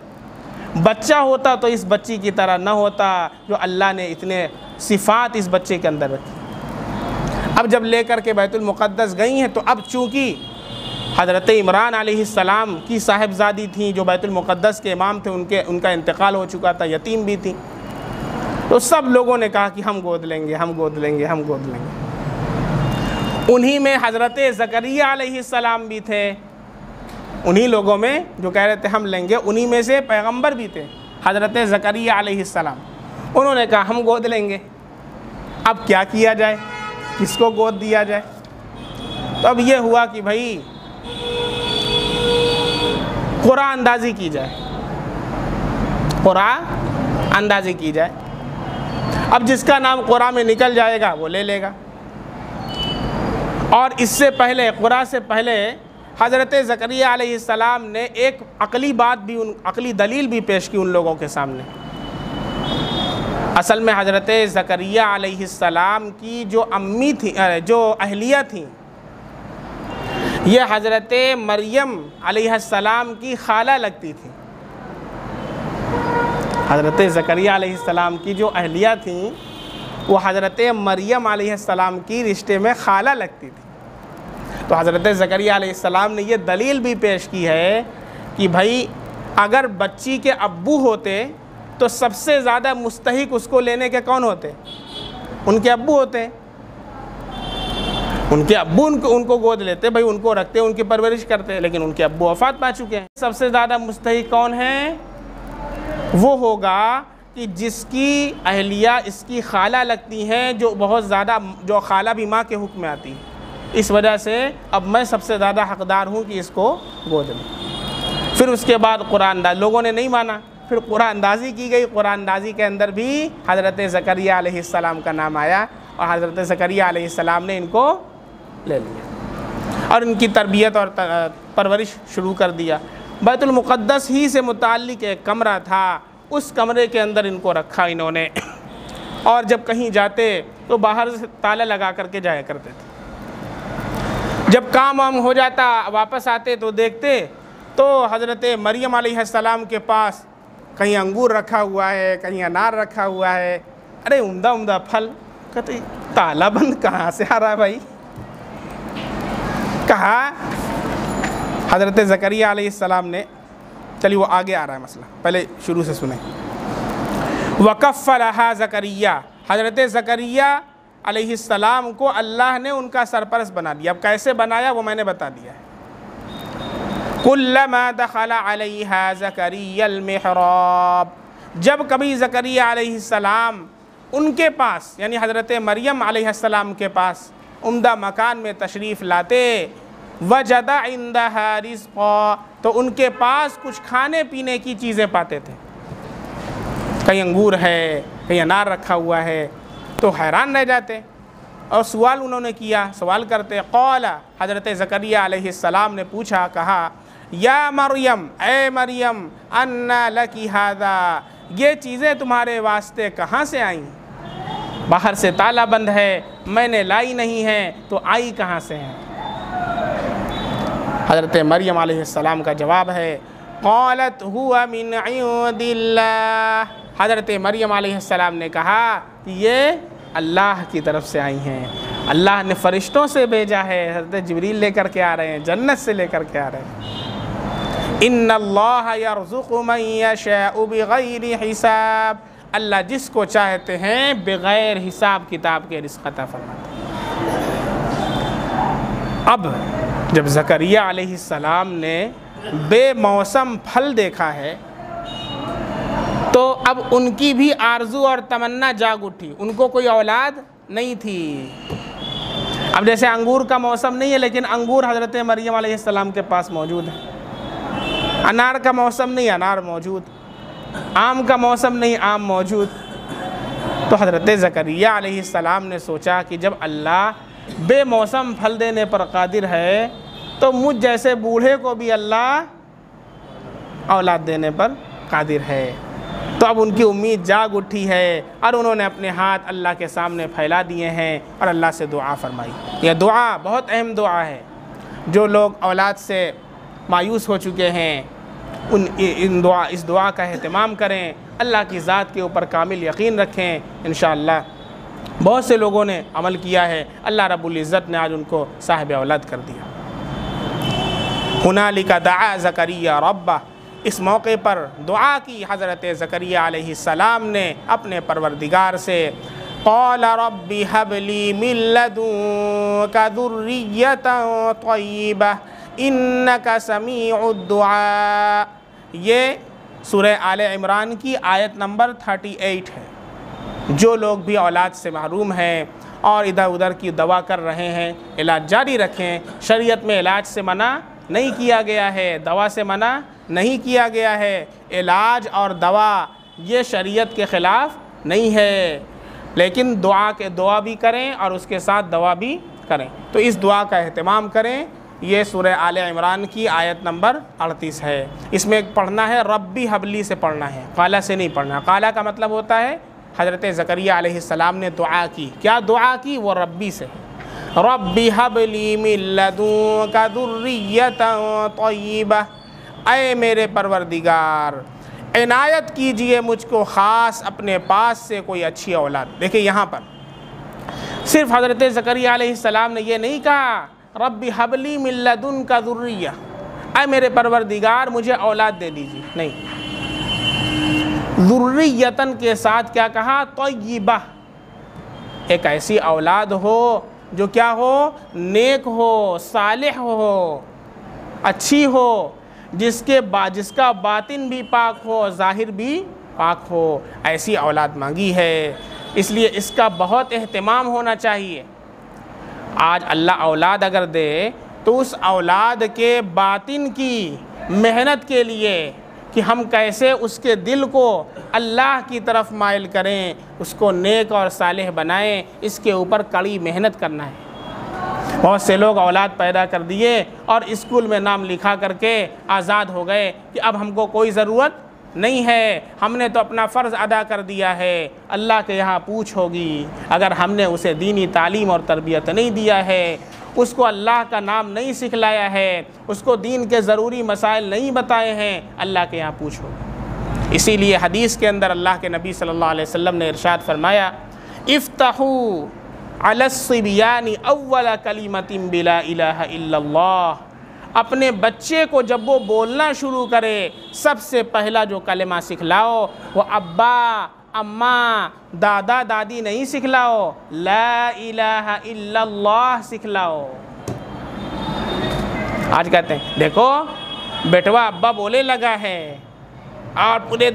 बच्चा होता तो इस बच्ची की तरह न होता जो अल्लाह ने इतने सिफ़ात इस बच्चे के अंदर रखी। अब जब लेकर के बैतुल मुक़द्दस गई हैं तो अब चूँकि हज़रत इमरान अलैहिस्सलाम की साहिबज़ादी थी जो बैतुल मुक़द्दस के इमाम थे, उनका इंतकाल हो चुका था, यतीम भी थी, तो सब लोगों ने कहा कि हम गोद लेंगे, हम गोद लेंगे, हम गोद लेंगे। उन्हीं में हज़रत ज़करिया अलैहिस्सलाम भी थे, उन्हीं लोगों में जो कह रहे थे हम लेंगे, उन्हीं में से पैगंबर भी थे हज़रत ज़करिया अलैहिस्सलाम। उन्होंने कहा हम गोद लेंगे। अब क्या किया जाए, किसको गोद दिया जाए? तो अब ये हुआ कि भाई कुरान अंदाज़ी की जाए, कुरान अंदाज़ी की जाए। अब जिसका नाम कुरान में निकल जाएगा वो ले लेगा। और इससे पहले, कुरान से पहले हज़रत ज़करिया अलैहिस्सलाम ने एक अक़ली बात भी, अक़ली दलील भी पेश की उन लोगों के सामने। असल में हज़रत ज़करिया अलैहिस्सलाम की जो अम्मी थी, जो अहलिया थी, ये हज़रत मरियम अलैहिस्सलाम की खाला लगती थी। हज़रत ज़करिया अलैहिस्सलाम की जो अहलिया थी वो हज़रत मरियम अलैहिस्सलाम की रिश्ते में खाला लगती थी। तो हज़रत ज़करिया अलैहिस्सलाम ने ये दलील भी पेश की है कि भाई अगर बच्ची के अब्बू होते तो सबसे ज़्यादा मुस्तहिक उसको लेने के कौन होते? उनके अब्बू होते। उनके अब्बू उनको गोद लेते, भाई उनको रखते, उनकी परवरिश करते, लेकिन उनके अब्बू वफ़ात पा चुके हैं। सबसे ज़्यादा मुस्तहिक कौन है? वो होगा कि जिसकी अहलिया इसकी खाला लगती हैं, जो बहुत ज़्यादा, जो खाला भी माँ के हुक्म में आती है। इस वजह से अब मैं सबसे ज़्यादा हक़दार हूँ कि इसको गोद लूँ। फिर उसके बाद कुरान अंदाज़, लोगों ने नहीं माना, फिर कुरान अंदाज़ी की गई। कुरान अंदाज़ी के अंदर भी हज़रत ज़करिया अलैहिस्सलाम का नाम आया और हज़रत ज़करिया अलैहिस्सलाम ने इनको ले लिया और इनकी तरबियत और परवरिश शुरू कर दिया। बैतुल मुक़द्दस ही से मुताल्लिक़ एक कमरा था, उस कमरे के अंदर इनको रखा इन्होंने। और जब कहीं जाते तो बाहर से ताला लगा करके जाया करते थे। जब काम वाम हो जाता, वापस आते तो देखते तो हज़रत मरियम अलैहिस्सलाम के पास कहीं अंगूर रखा हुआ है, कहीं अनार रखा हुआ है, अरे उम्दा उम्दा फल। कहते ताला बंद कहाँ से आ रहा है भाई? कहा हज़रत ज़करिया अलैहिस्सलाम ने, चलिए वो आगे आ रहा है मसला, पहले शुरू से सुने। वकफ़लहा ज़करिया, हज़रत ज़करिया अलैहिस्सलाम को अल्लाह ने उनका सरपरस्त बना दिया। अब कैसे बनाया वो मैंने बता दिया है। कुल्लमा दखला अलैहा ज़करियल मिहराब, जब कभी ज़करिया अलैहिस्सलाम उनके पास यानी हज़रत मरियम अलैहिस्सलाम के पास उम्दा मकान में तशरीफ़ लाते, वजदा इंदहा रिज़्क़ा, तो उनके पास कुछ खाने पीने की चीज़ें पाते थे। कहीं अंगूर है, कहीं अनार रखा हुआ है, तो हैरान रह जाते और सवाल उन्होंने किया, सवाल करते। क़ौला, हज़रत ज़करिया अलैहिस्सलाम ने पूछा, कहा, या मरियम, ए मरियम, अन्ना लकी हादा, ये चीज़ें तुम्हारे वास्ते कहाँ से आईं? बाहर से ताला बंद है, मैंने लाई नहीं है, तो आई कहाँ से हैं? हज़रत मरियम अलैहिस्सलाम का जवाब है, क़ालत हुआ मिन इंदिल्लाह, हज़रत मरियम अलैहिस्सलाम ने कहा ये अल्लाह की तरफ से आई हैं, अल्लाह ने फ़रिश्तों से भेजा है, हज़रत जिब्रील लेकर के आ रहे हैं, जन्नत से लेकर के आ रहे हैं। इन्नल्लाह यर्ज़ुक़ु मन यशाअु बिग़ैरि हिसाब, अल्लाह जिसको चाहते हैं बग़ैर हिसाब किताब के रिज़्क़ अता फरमाते हैं। अब जब ज़करिया अलैहिस्सलाम ने बेमौसम फल देखा है तो अब उनकी भी आरज़ू और तमन्ना जाग उठी। उनको कोई औलाद नहीं थी। अब जैसे अंगूर का मौसम नहीं है लेकिन अंगूर हज़रत मरियम अलैहिस्सलाम के पास मौजूद है, अनार का मौसम नहीं, अनार मौजूद, आम का मौसम नहीं, आम मौजूद। तो हज़रत ज़करिया अलैहिस्सलाम ने सोचा कि जब अल्लाह बेमौसम फल देने पर कादिर है तो मुझ जैसे बूढ़े को भी अल्लाह औलाद देने पर कादिर है। तो अब उनकी उम्मीद जाग उठी है और उन्होंने अपने हाथ अल्लाह के सामने फैला दिए हैं और अल्लाह से दुआ फरमाई। यह दुआ बहुत अहम दुआ है। जो लोग औलाद से मायूस हो चुके हैं इस दुआ का एहतमाम करें, अल्लाह की ज़ात के ऊपर कामिल यकीन रखें। इंशाअल्लाह बहुत से लोगों ने अमल किया है, अल्लाह रब्बुल इज़्ज़त ने आज उनको साहिब औलाद कर दिया। हुनालिका दआ ज़करिया रब्बह, इस मौके पर दुआ की हज़रत ज़करिया अलैहिस्सलाम ने अपने परवरदिगार से। क़ाल रब्बि हबली मिन लदुन्का ज़ुर्रिय्यतन तय्यिबह इन्नका समीउद दुआ। ये सूरह आले इमरान की आयत नंबर 38 है। जो लोग भी औलाद से महरूम हैं और इधर उधर की दवा कर रहे हैं, इलाज जारी रखें। शरीयत में इलाज से मना नहीं किया गया है, दवा से मना नहीं किया गया है। इलाज और दवा ये शरीयत के ख़िलाफ़ नहीं है, लेकिन दुआ भी करें और उसके साथ दवा भी करें। तो इस दुआ का एहतमाम करें। ये सूरह आले इमरान की आयत नंबर 38 है। इसमें पढ़ना है रब्बी हबली से पढ़ना है, काला से नहीं पढ़ना। काला का मतलब होता है हज़रत ज़करिया अलैहिस्सलाम ने दुआ की। क्या दुआ की? वो रब्बी से। रब्बी हबली मिन लदुन्का ज़ुर्रिय्यतन तय्यिबह, ऐ मेरे परवरदिगार इनायत कीजिए मुझको ख़ास अपने पास से कोई अच्छी औलाद। देखिए यहाँ पर सिर्फ हज़रत ज़करिया अलैहिस्सलाम ने ये नहीं कहा रब्बी हबली मिन लदुन्का ज़ुर्रिय्या, ऐ मेरे परवरदिगार मुझे औलाद दे दीजिए, नहीं, ज़ुर्रियतन के साथ क्या कहा? तय्यिबा, एक ऐसी औलाद हो जो क्या हो? नेक हो, सालिह हो, अच्छी हो, जिसका बातिन भी पाक हो, ज़ाहिर भी पाक हो। ऐसी औलाद मांगी है, इसलिए इसका बहुत एहतमाम होना चाहिए। आज अल्लाह औलाद अगर दे तो उस औलाद के बातिन की मेहनत के लिए कि हम कैसे उसके दिल को अल्लाह की तरफ माइल करें, उसको नेक और सालेह बनाएं, इसके ऊपर कड़ी मेहनत करना है। बहुत से लोग औलाद पैदा कर दिए और स्कूल में नाम लिखा करके आज़ाद हो गए कि अब हमको कोई ज़रूरत नहीं है, हमने तो अपना फ़र्ज़ अदा कर दिया है। अल्लाह के यहाँ पूछ होगी अगर हमने उसे दीनी तालीम और तरबियत नहीं दिया है, उसको अल्लाह का नाम नहीं सिखलाया है, उसको दीन के ज़रूरी मसाइल नहीं बताए हैं, अल्लाह के यहाँ पूछ होगी। इसीलिए हदीस के अंदर अल्लाह के नबी सल्लल्लाहु अलैहि वसल्लम ने इरशाद फरमाया, इफ्ताहू अलस्सिबियानी अव्वल कलिमतिन बिला इलाहा इल्लल्लाह, अपने बच्चे को जब वो बोलना शुरू करे सबसे पहला जो कलिमा सिखलाओ वो अब्बा अम्मा दादा दादी नहीं सिखलाओ, ला इलाहा इल्लल्लाह सिखलाओ। आज कहते हैं देखो बेटवा अब्बा बोले लगा है और पूरे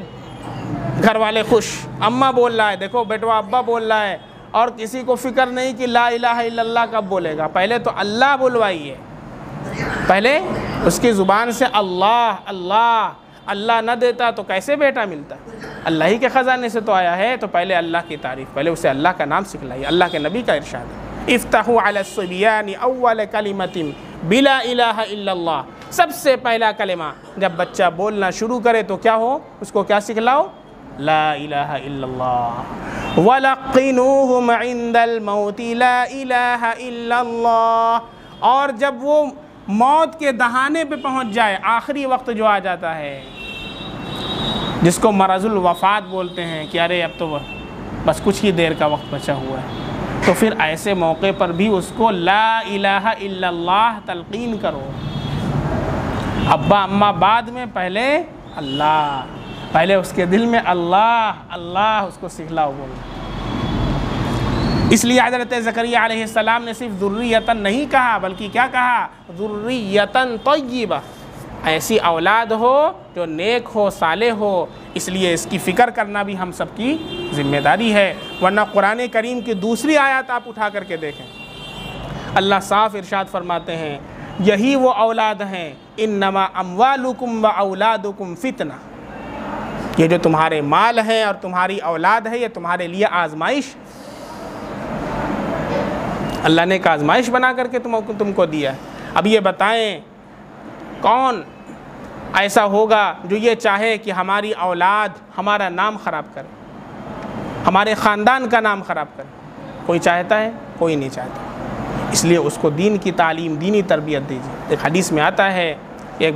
घर वाले खुश, अम्मा बोल रहा है, देखो बेटवा अब्बा बोल रहा है, और किसी को फिक्र नहीं कि ला इलाहा इल्लल्लाह कब बोलेगा। पहले तो अल्लाह बुलवाइए, पहले उसकी ज़ुबान से अल्लाह अल्लाह, अल्लाह न देता तो कैसे बेटा मिलता, अल्लाह ही के ख़जाने से तो आया है, तो पहले अल्लाह की तारीफ़, पहले उसे अल्लाह का नाम सिखलाइए। अल्लाह के नबी का इरशाद है, इफ्ताहु अला सुबियानी अव्वल कलिमतिन बिला इलाहा इल्लल्लाह। सबसे पहला कलिमा जब बच्चा बोलना शुरू करे तो क्या हो, उसको क्या सिखलाओ, ला इलाहा इल्लल्लाह। वलक़िनूहुम इंदल मौति ला इलाहा इल्लल्लाह। और जब वो मौत के दहाने पे पहुंच जाए, आखिरी वक्त जो आ जाता है, जिसको मरज़ुल वफ़ात बोलते हैं कि अरे अब तो बस कुछ ही देर का वक्त बचा हुआ है, तो फिर ऐसे मौके पर भी उसको ला इलाहा इल्लल्लाह तलक़ीन करो। अब्बा अम्मा बाद में, पहले अल्लाह, पहले उसके दिल में अल्लाह अल्लाह उसको सिखलाओ बोलो। इसलिए हज़रत ज़करिया अलैहिस्सलाम ने सिर्फ ज़ुर्रियतन नहीं कहा, बल्कि क्या कहा, ज़ुर्रियतन तय्यिबा, ऐसी औलाद हो जो नेक हो, साले हो। इसलिए इसकी फ़िक्र करना भी हम सबकी ज़िम्मेदारी है। वरना कुरान करीम की दूसरी आयत आप उठा करके देखें, अल्लाह साफ़ इरशाद फरमाते हैं, यही वो औलाद हैं, इन्नमा अम्वालुकुम व औलादुकुम फ़ितना, ये जो तुम्हारे माल हैं और तुम्हारी औलाद है, ये तुम्हारे लिए आजमाइश, अल्लाह ने एक आजमाइश बना करके तुमको दिया है। अब ये बताएं कौन ऐसा होगा जो ये चाहे कि हमारी औलाद हमारा नाम ख़राब करे, हमारे ख़ानदान का नाम ख़राब करे? कोई चाहता है? कोई नहीं चाहता। इसलिए उसको दीन की तालीम, दीनी तरबियत दीजिए। एक हदीस में आता है, एक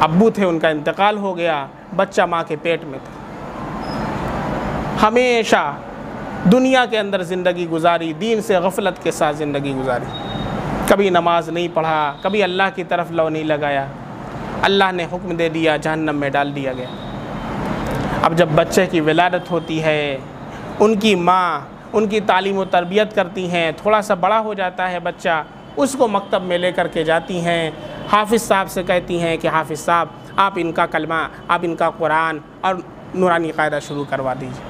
अब्बू थे, उनका इंतकाल हो गया, बच्चा माँ के पेट में था, हमेशा दुनिया के अंदर ज़िंदगी गुजारी, दीन से गफलत के साथ ज़िंदगी गुजारी, कभी नमाज नहीं पढ़ा, कभी अल्लाह की तरफ लौ नहीं लगाया। अल्लाह ने हुक्म दे दिया, जहन्नम में डाल दिया गया। अब जब बच्चे की विलादत होती है, उनकी माँ उनकी तालीम व तरबियत करती हैं, थोड़ा सा बड़ा हो जाता है बच्चा, उसको मकतब में लेकर के जाती हैं, हाफिज़ साहब से कहती हैं कि हाफिज़ साहब आप इनका कलमा, आप इनका कुरान और नूरानी क़ायदा शुरू करवा दीजिए।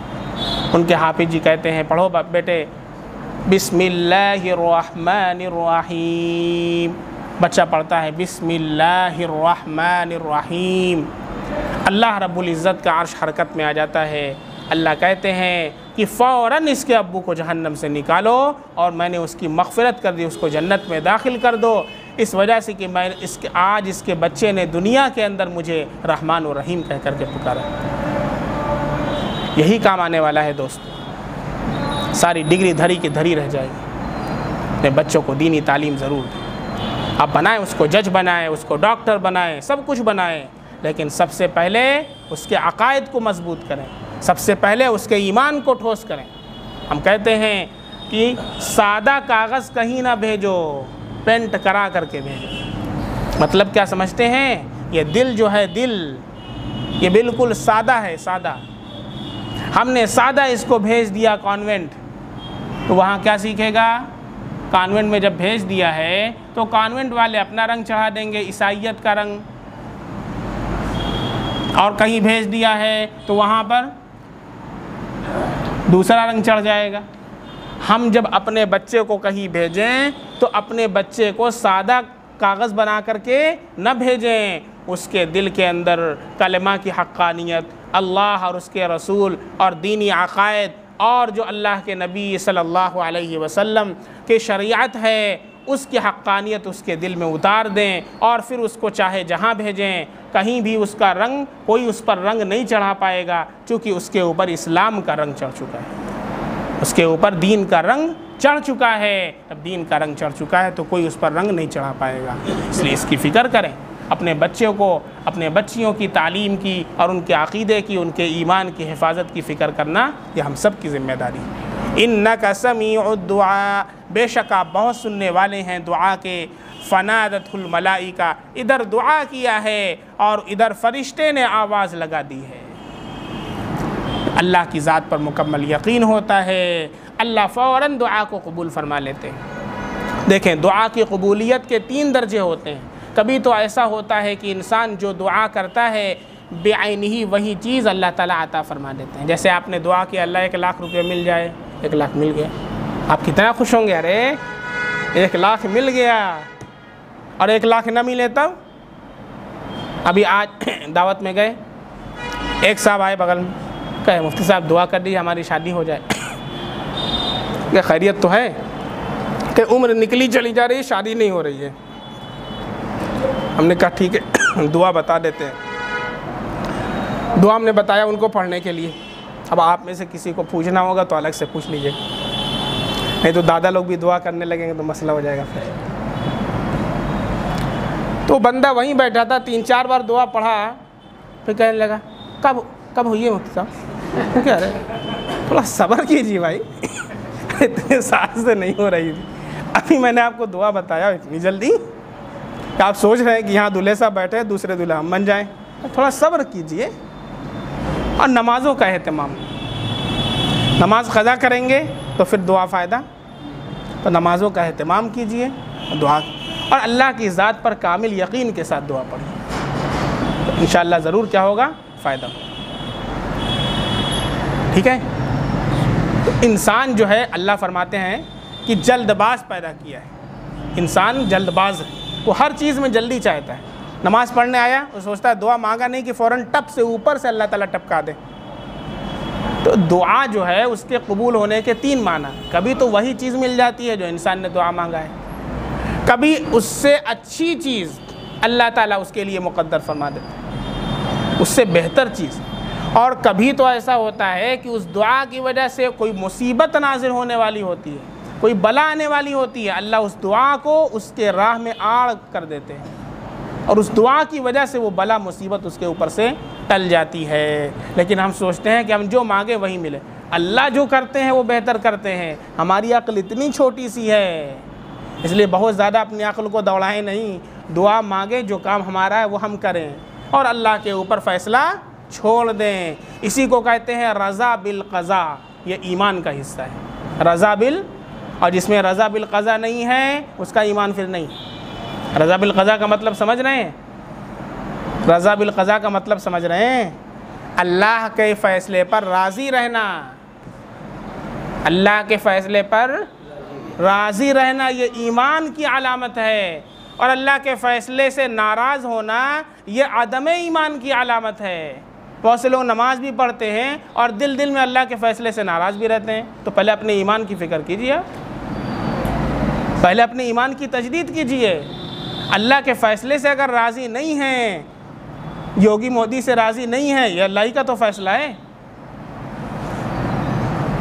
उनके हाफिज़ जी कहते हैं, पढ़ो बेटे, बिस्मिल्लाहिर्रहमानिर्रहीम। बच्चा पढ़ता है बिस्मिल्लाहिर्रहमानिर्रहीम। अल्लाह रब्बुल इज़्ज़त का अर्श हरकत में आ जाता है। अल्लाह कहते हैं कि फ़ौरन इसके अब्बू को जहन्नम से निकालो और मैंने उसकी मग़फ़िरत कर दी, उसको जन्नत में दाखिल कर दो, इस वजह से कि मैं आज इसके बच्चे ने दुनिया के अंदर मुझे रहमान और रहीम कह करके पुकारा। यही काम आने वाला है दोस्तों। सारी डिग्री धरी की धरी रह जाएगी। अपने बच्चों को दीनी तालीम ज़रूर दें। आप बनाएं, उसको जज बनाएं, उसको डॉक्टर बनाएं, सब कुछ बनाएं, लेकिन सबसे पहले उसके अकायद को मजबूत करें, सबसे पहले उसके ईमान को ठोस करें। हम कहते हैं कि सादा कागज़ कहीं ना भेजो, पेंट करा करके भेजो। मतलब क्या समझते हैं? ये दिल जो है, दिल ये बिल्कुल सादा है, सादा। हमने सादा इसको भेज दिया कॉन्वेंट, तो वहाँ क्या सीखेगा? कॉन्वेंट में जब भेज दिया है तो कॉन्वेंट वाले अपना रंग चढ़ा देंगे, ईसाइयत का रंग, और कहीं भेज दिया है तो वहाँ पर दूसरा रंग चढ़ जाएगा। हम जब अपने बच्चे को कहीं भेजें तो अपने बच्चे को सादा कागज़ बना करके न भेजें, उसके दिल के अंदर कलमा की हक्कानियत, अल्लाह और उसके रसूल और दीनी अक़ायद और जो अल्लाह के नबी सल्लल्लाहु अलैहि वसल्लम के शरीयत है, उसकी हक्कानियत उसके दिल में उतार दें, और फिर उसको चाहे जहाँ भेजें, कहीं भी उसका रंग, कोई उस पर रंग नहीं चढ़ा पाएगा, क्योंकि उसके ऊपर इस्लाम का रंग चढ़ चुका है, उसके ऊपर दीन का रंग चढ़ चुका है। अब दीन का रंग चढ़ चुका है तो कोई उस पर रंग नहीं चढ़ा पाएगा। इसलिए इसकी फ़िक्र करें, अपने बच्चों को, अपने बच्चियों की तालीम की और उनके अक़ीदे की, उनके ईमान की हिफाजत की फ़िक्र करना यह हम सब की ज़िम्मेदारी है। इन्नका समीउद दुआ, बेशक आप बहुत सुनने वाले हैं दुआ के। फ़नादतहुल मलाइका, इधर दुआ किया है और इधर फरिश्ते ने आवाज़ लगा दी है। अल्लाह की ज़ात पर मुकम्मल यकीन होता है, अल्लाह फ़ौरन दुआ को कबूल फरमा लेते हैं। देखें, दुआ की कबूलियत के 3 दर्जे होते हैं। कभी तो ऐसा होता है कि इंसान जो दुआ करता है बेआइनी वही चीज़ अल्लाह ताला अता फरमा देते हैं। जैसे आपने दुआ किया अल्लाह 1 लाख रुपये मिल जाए, 1 लाख मिल गया, आप कितना खुश होंगे, अरे 1 लाख मिल गया। और 1 लाख ना मिले तब? अभी आज दावत में गए, एक साहब आए बगल में, कहे मुफ्ती साहब दुआ कर दीजिए हमारी शादी हो जाए। क्या खैरियत तो है? कि उम्र निकली चली जा रही है, शादी नहीं हो रही है। हमने कहा ठीक है दुआ बता देते हैं। दुआ हमने बताया उनको पढ़ने के लिए। अब आप में से किसी को पूछना होगा तो अलग से पूछ लीजिए, नहीं तो दादा लोग भी दुआ करने लगेंगे तो मसला हो जाएगा फिर। तो बंदा वहीं बैठा था, 3-4 बार दुआ पढ़ा, फिर कहने लगा कब हुई है मुफ्ती साहब? क्या रहे थोड़ा सब्र कीजिए भाई इतने साल से नहीं हो रही थी, अभी मैंने आपको दुआ बताया, इतनी जल्दी कि आप सोच रहे हैं कि यहाँ दूल्हे साहब बैठे दूसरे दूल्हा हम बन जाएं। थोड़ा सब्र कीजिए। और नमाज़ों का एहतमाम, नमाज क़ज़ा करेंगे तो फिर दुआ फ़ायदा, तो नमाज़ों का एहतमाम कीजिए, दुआ और अल्लाह की ज़ात पर कामिल यकीन के साथ दुआ पढ़िए, तो इंशाअल्लाह ज़रूर क्या होगा, फ़ायदा। ठीक है। तो इंसान जो है, अल्लाह फरमाते हैं कि जल्दबाज पैदा किया है। इंसान जल्दबाज है, वो हर चीज़ में जल्दी चाहता है। नमाज़ पढ़ने आया, वो सोचता है दुआ मांगा नहीं कि फ़ौरन टप से ऊपर से अल्लाह ताला टपका दे। तो दुआ जो है उसके कबूल होने के 3 माना। कभी तो वही चीज़ मिल जाती है जो इंसान ने दुआ मांगा है, कभी उससे अच्छी चीज़ अल्लाह ताला उसके लिए मुक़द्दर फरमा देते हैं, उससे बेहतर चीज़। और कभी तो ऐसा होता है कि उस दुआ की वजह से कोई मुसीबत नाज़िल होने वाली होती है, कोई बला आने वाली होती है, अल्लाह उस दुआ को उसके राह में आड़ कर देते हैं और उस दुआ की वजह से वो बला मुसीबत उसके ऊपर से टल जाती है। लेकिन हम सोचते हैं कि हम जो मांगे वही मिले। अल्लाह जो करते हैं वो बेहतर करते हैं। हमारी अक्ल इतनी छोटी सी है, इसलिए बहुत ज़्यादा अपनी अक्ल को दौड़ाएं नहीं। दुआ मांगे, जो काम हमारा है वो हम करें और अल्लाह के ऊपर फ़ैसला छोड़ दें। इसी को कहते हैं रज़ा बिल क़ज़ा। ये ईमान का हिस्सा है, रज़ा बिल। और जिसमें रज़ा बिल क़ज़ा नहीं है उसका ईमान फिर नहीं। रज़ा बिल क़ज़ा का मतलब समझ रहे हैं? रज़ा बिल क़ज़ा का मतलब समझ रहे हैं? अल्लाह के फ़ैसले पर राज़ी रहना, अल्लाह के फ़ैसले पर राज़ी रहना ये ईमान की अलामत है। और अल्लाह के फ़ैसले से नाराज़ होना ये अदम ईमान की अलामत है। बहुत से लोग नमाज भी पढ़ते हैं और दिल में अल्लाह के फ़ैसले से नाराज़ भी रहते हैं। तो पहले अपने ईमान की फ़िक्र कीजिए, पहले अपने ईमान की तजदीद कीजिए। अल्लाह के फ़ैसले से अगर राज़ी नहीं हैं, योगी मोदी से राज़ी नहीं है, ये अल्लाह ही का तो फ़ैसला है।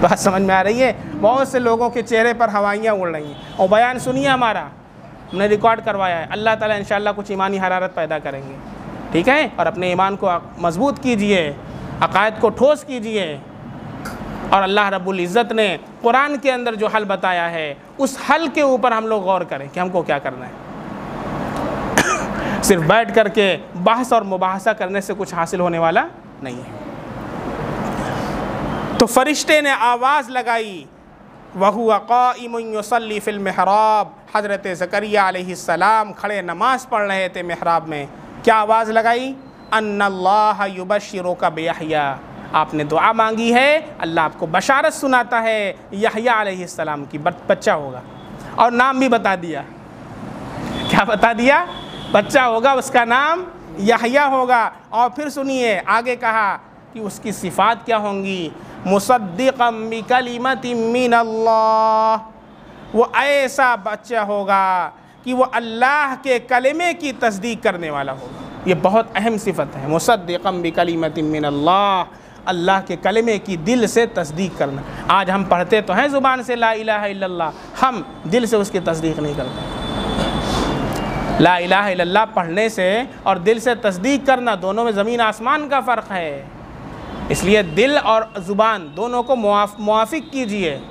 बात समझ में आ रही है? बहुत से लोगों के चेहरे पर हवाइयाँ उड़ रही हैं। और बयान सुनिए हमारा, हमने रिकॉर्ड करवाया है। अल्लाह ताला इंशाअल्लाह कुछ ईमानी हरारत पैदा करेंगे, ठीक है। और अपने ईमान को मजबूत कीजिए, अक़ायद को ठोस कीजिए। और अल्लाह रब्बुल इज़्ज़त ने कुरान के अंदर जो हल बताया है उस हल के ऊपर हम लोग गौर करें कि हमको क्या करना है। सिर्फ बैठ करके बहस और मुबाहसा करने से कुछ हासिल होने वाला नहीं है। तो फरिश्ते ने आवाज़ लगाई, वहुवा क़ाइमुन युसल्ली फ़िल मिहराब। हज़रत ज़करिया अलैहिस्सलाम खड़े नमाज पढ़ रहे थे मिहराब में। क्या आवाज़ लगाई? अन्नल्लाह युबश्शिरुका बियहया। आपने दुआ मांगी है, अल्लाह आपको बशारत सुनाता है यहया अलैहिस्सलाम की बच्चा होगा। और नाम भी बता दिया। क्या बता दिया? बच्चा होगा, उसका नाम यहया होगा। और फिर सुनिए आगे कहा कि उसकी सिफ़ात क्या होंगी? मुसद्दिक़म बिकलिमतिन मिनल्लाह। वो ऐसा बच्चा होगा कि वो अल्लाह के कलिमे की तस्दीक करने वाला होगा। ये बहुत अहम सिफ़त है, मुसद्दिक़म बिकलिमतिन मिनल्लाह, अल्लाह के कलिमे की दिल से तस्दीक करना। आज हम पढ़ते तो हैं ज़ुबान से ला इलाहा इल्लल्लाह, हम दिल से उसकी तस्दीक नहीं करते। ला इलाहा इल्लल्लाह पढ़ने से और दिल से तस्दीक करना, दोनों में ज़मीन आसमान का फ़र्क है। इसलिए दिल और ज़ुबान दोनों को मुआफ़िक कीजिए।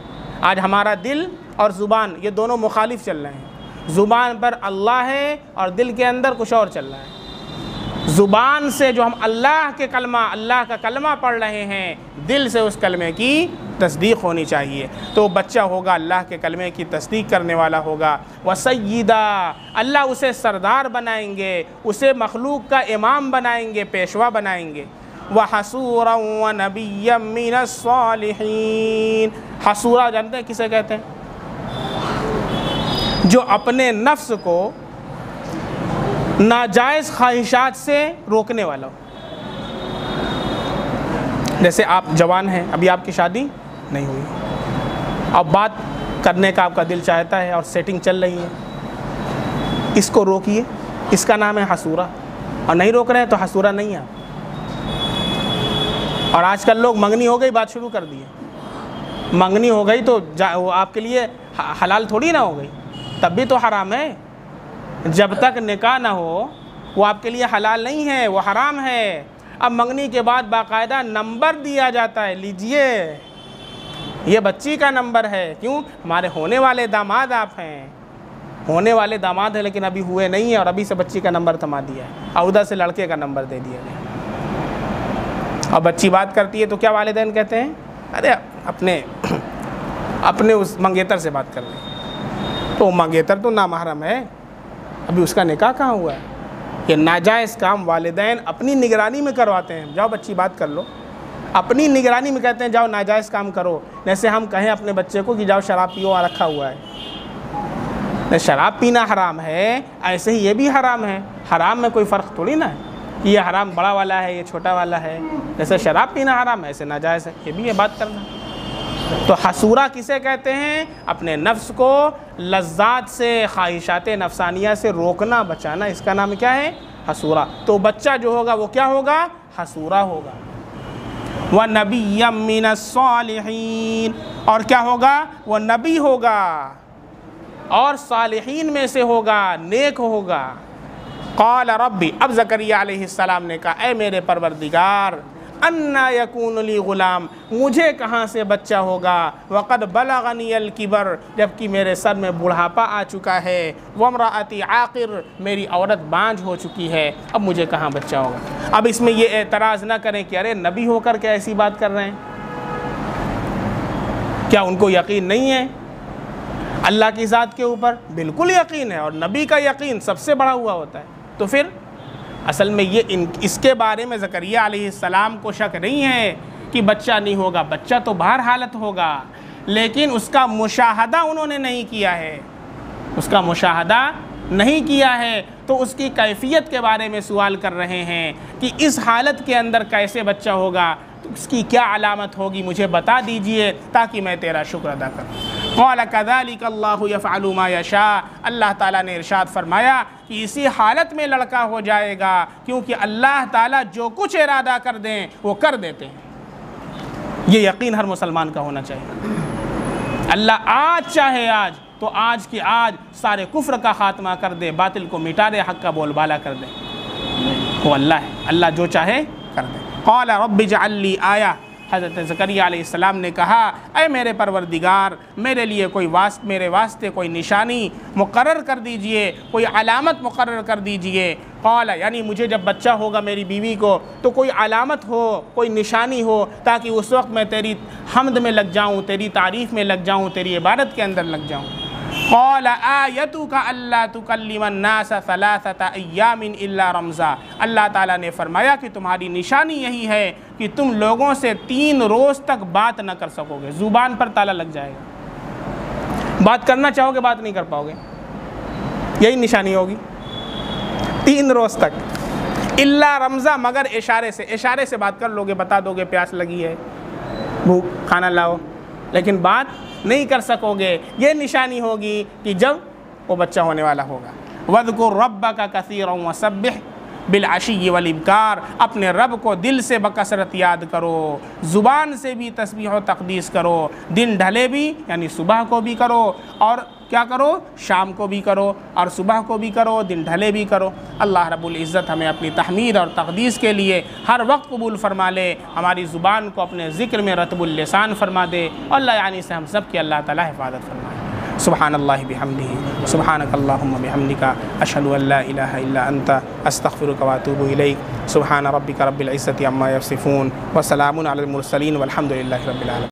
आज हमारा दिल और ज़ुबान ये दोनों मुखालिफ चल रहे हैं। ज़ुबान पर अल्लाह है और दिल के अंदर कुछ और चल रहा है। ज़ुबान से जो हम अल्लाह का कलमा पढ़ रहे हैं, दिल से उस कलमे की तस्दीक होनी चाहिए। तो बच्चा होगा अल्लाह के कलमे की तस्दीक करने वाला होगा। व सय्यिदा, अल्लाह उसे सरदार बनाएंगे, उसे मखलूक का इमाम बनाएंगे, पेशवा बनाएंगे। व हसूरा व नबिय्यम मिनस सालिहीन, हसूरा जानते हैं किसे कहते हैं? जो अपने नफ्स को नाजायज़ ख्वाहिशात से रोकने वाला हो। जैसे आप जवान हैं, अभी आपकी शादी नहीं हुई, अब बात करने का आपका दिल चाहता है और सेटिंग चल रही है, इसको रोकिए, इसका नाम है हसूरा। और नहीं रोक रहे हैं तो हसूरा नहीं है। और आजकल लोग मंगनी हो गई बात शुरू कर दी है, मंगनी हो गई तो वो आपके लिए हलाल थोड़ी ना हो गई, तब भी तो हराम है। जब तक निकाह ना हो वो आपके लिए हलाल नहीं है, वो हराम है। अब मंगनी के बाद बाकायदा नंबर दिया जाता है, लीजिए ये बच्ची का नंबर है। क्यों? हमारे होने वाले दामाद आप हैं, होने वाले दामाद हैं, लेकिन अभी हुए नहीं है और अभी से बच्ची का नंबर थमा दिया है, और उधर से लड़के का नंबर दे दिया गया। और बच्ची बात करती है तो क्या वालिदैन कहते हैं? अरे अपने उस मंगेतर से बात कर रहे। तो मंगेतर तो नामहरम है, अभी उसका निकाह कहाँ हुआ है। ये नाजायज़ काम वालिदैन अपनी निगरानी में करवाते हैं। जाओ बच्ची बात कर लो, अपनी निगरानी में कहते हैं जाओ नाजायज़ काम करो। जैसे हम कहें अपने बच्चे को कि जाओ शराब पियो, वहाँ रखा हुआ है। शराब पीना हराम है, ऐसे ही ये भी हराम है। हराम में कोई फ़र्क थोड़ी ना है कि ये हराम बड़ा वाला है, ये छोटा वाला है। जैसे शराब पीना हराम है, ऐसे नाजायज़ है, ये भी है बात करना। तो हसूरा किसे कहते हैं? अपने नफ्स को लज्जात से, ख्वाहिशात नफसानिया से रोकना, बचाना, इसका नाम क्या है? हसूरा। तो बच्चा जो होगा वो क्या होगा? हसूरा होगा। वह नबिय्यम मिनस सालिहीन, और क्या होगा? वह नबी होगा और सालिहीन में से होगा, नेक होगा। क़ाल रब्बी, अब ज़करिया अलैहिस्सलाम ने कहा, ऐ मेरे परवरदिगार, अन्ना यकून ली गुलाम, मुझे कहाँ से बच्चा होगा? वक़द बलगनी अल किबर, जबकि मेरे सर में बुढ़ापा आ चुका है। वम्राअती आक़िर, मेरी औरत बांझ हो चुकी है, अब मुझे कहाँ बच्चा होगा? अब इसमें ये एतराज़ ना करें कि अरे नबी होकर क्या ऐसी बात कर रहे हैं, क्या उनको यकीन नहीं है अल्लाह की ज़ात के ऊपर? बिल्कुल यकीन है, और नबी का यकीन सबसे बड़ा हुआ होता है। तो फिर असल में ये इसके बारे में ज़करिया अलैहिस्सलाम को शक नहीं है कि बच्चा नहीं होगा, बच्चा तो बाहर हालत होगा, लेकिन उसका मुशाहदा उन्होंने नहीं किया है, उसका मुशाहदा नहीं किया है। तो उसकी कैफियत के बारे में सवाल कर रहे हैं कि इस हालत के अंदर कैसे बच्चा होगा, तो उसकी क्या अलामत होगी, मुझे बता दीजिए ताकि मैं तेरा शुक्र अदा करूँ। क़ाल कज़ालिक अल्लाहु यफ़अलु मा यशा, अल्लाह ताला ने इरशाद फरमाया कि इसी हालत में लड़का हो जाएगा, क्योंकि अल्लाह ताला जो कुछ इरादा कर दें वो कर देते हैं। ये यकीन हर मुसलमान का होना चाहिए। अल्लाह आज चाहे आज तो आज की आज सारे कुफ्र का ख़ात्मा कर दे, बातिल को मिटा दे, हक़ का बोलबाला कर दे, वो अल्लाह है, अल्लाह जो चाहे कर दे। क़ाल रब्बि जअल्ली आया, हज़रत ज़करिया अलैहिस्सलाम ने कहा, ऐ मेरे परवरदिगार, मेरे लिए मेरे वास्ते कोई निशानी मुकर्रर कर दीजिए, कोई अलामत मुकर्रर कर दीजिए। क़ाल, यानी मुझे जब बच्चा होगा मेरी बीवी को तो कोई अलामत हो, कोई निशानी हो, ताकि उस वक्त मैं तेरी हम्द में लग जाऊँ, तेरी तारीफ़ में लग जाऊँ, तेरी इबादत के अंदर लग जाऊँ। क़ाल आयतुका अल्ला तुकल्लिमन नास सलासता अय्यामिन इल्ला रमज़ा, अल्लाह ताला ने फरमाया कि तुम्हारी निशानी यही है कि तुम लोगों से 3 रोज़ तक बात न कर सकोगे, ज़ुबान पर ताला लग जाएगा, बात करना चाहोगे बात नहीं कर पाओगे, यही निशानी होगी 3 रोज़ तक। इल्ला रमज़ा, मगर इशारे से बात कर लोगे, बता दोगे प्यास लगी है, भूख, खाना लाओ, लेकिन बात नहीं कर सकोगे। ये निशानी होगी कि जब वो बच्चा होने वाला होगा। वज़कुर रब्बका कसीरन वसब्बिह बिलअशी वल इब्कार, अपने रब को दिल से बकसरत याद करो, ज़ुबान से भी तस्बीह व तक़दीस करो, दिन ढले भी यानी सुबह को भी करो, और क्या करो? शाम को भी करो, और सुबह को भी करो, दिन ढले भी करो। अल्लाह रब्बुल इज़्ज़त हमें अपनी तहमीद और तक़दीस के लिए हर वक्त कबूल फरमा ले, हमारी ज़ुबान को अपने ज़िक्र में रतबुल लिसान फरमा दे, अल्लाह यानी से हम सब की अल्लाह ताला हिफाजत फरमाए। सुब्हानल्लाहि बिहम्दिही सुब्हानकल्लाहुम्मा बिहम्दिका अशहदु अल्ला इलाहा इल्ला अंता अस्तगफिरुका व अतूबु इलैक। सुब्हान रब्बिका रब्बिल इज़्ज़ति अम्मा यसिफून व सलामुन अलल मुरसलीन वल्हम्दुलिल्लाहि रब्बिल आलमीन।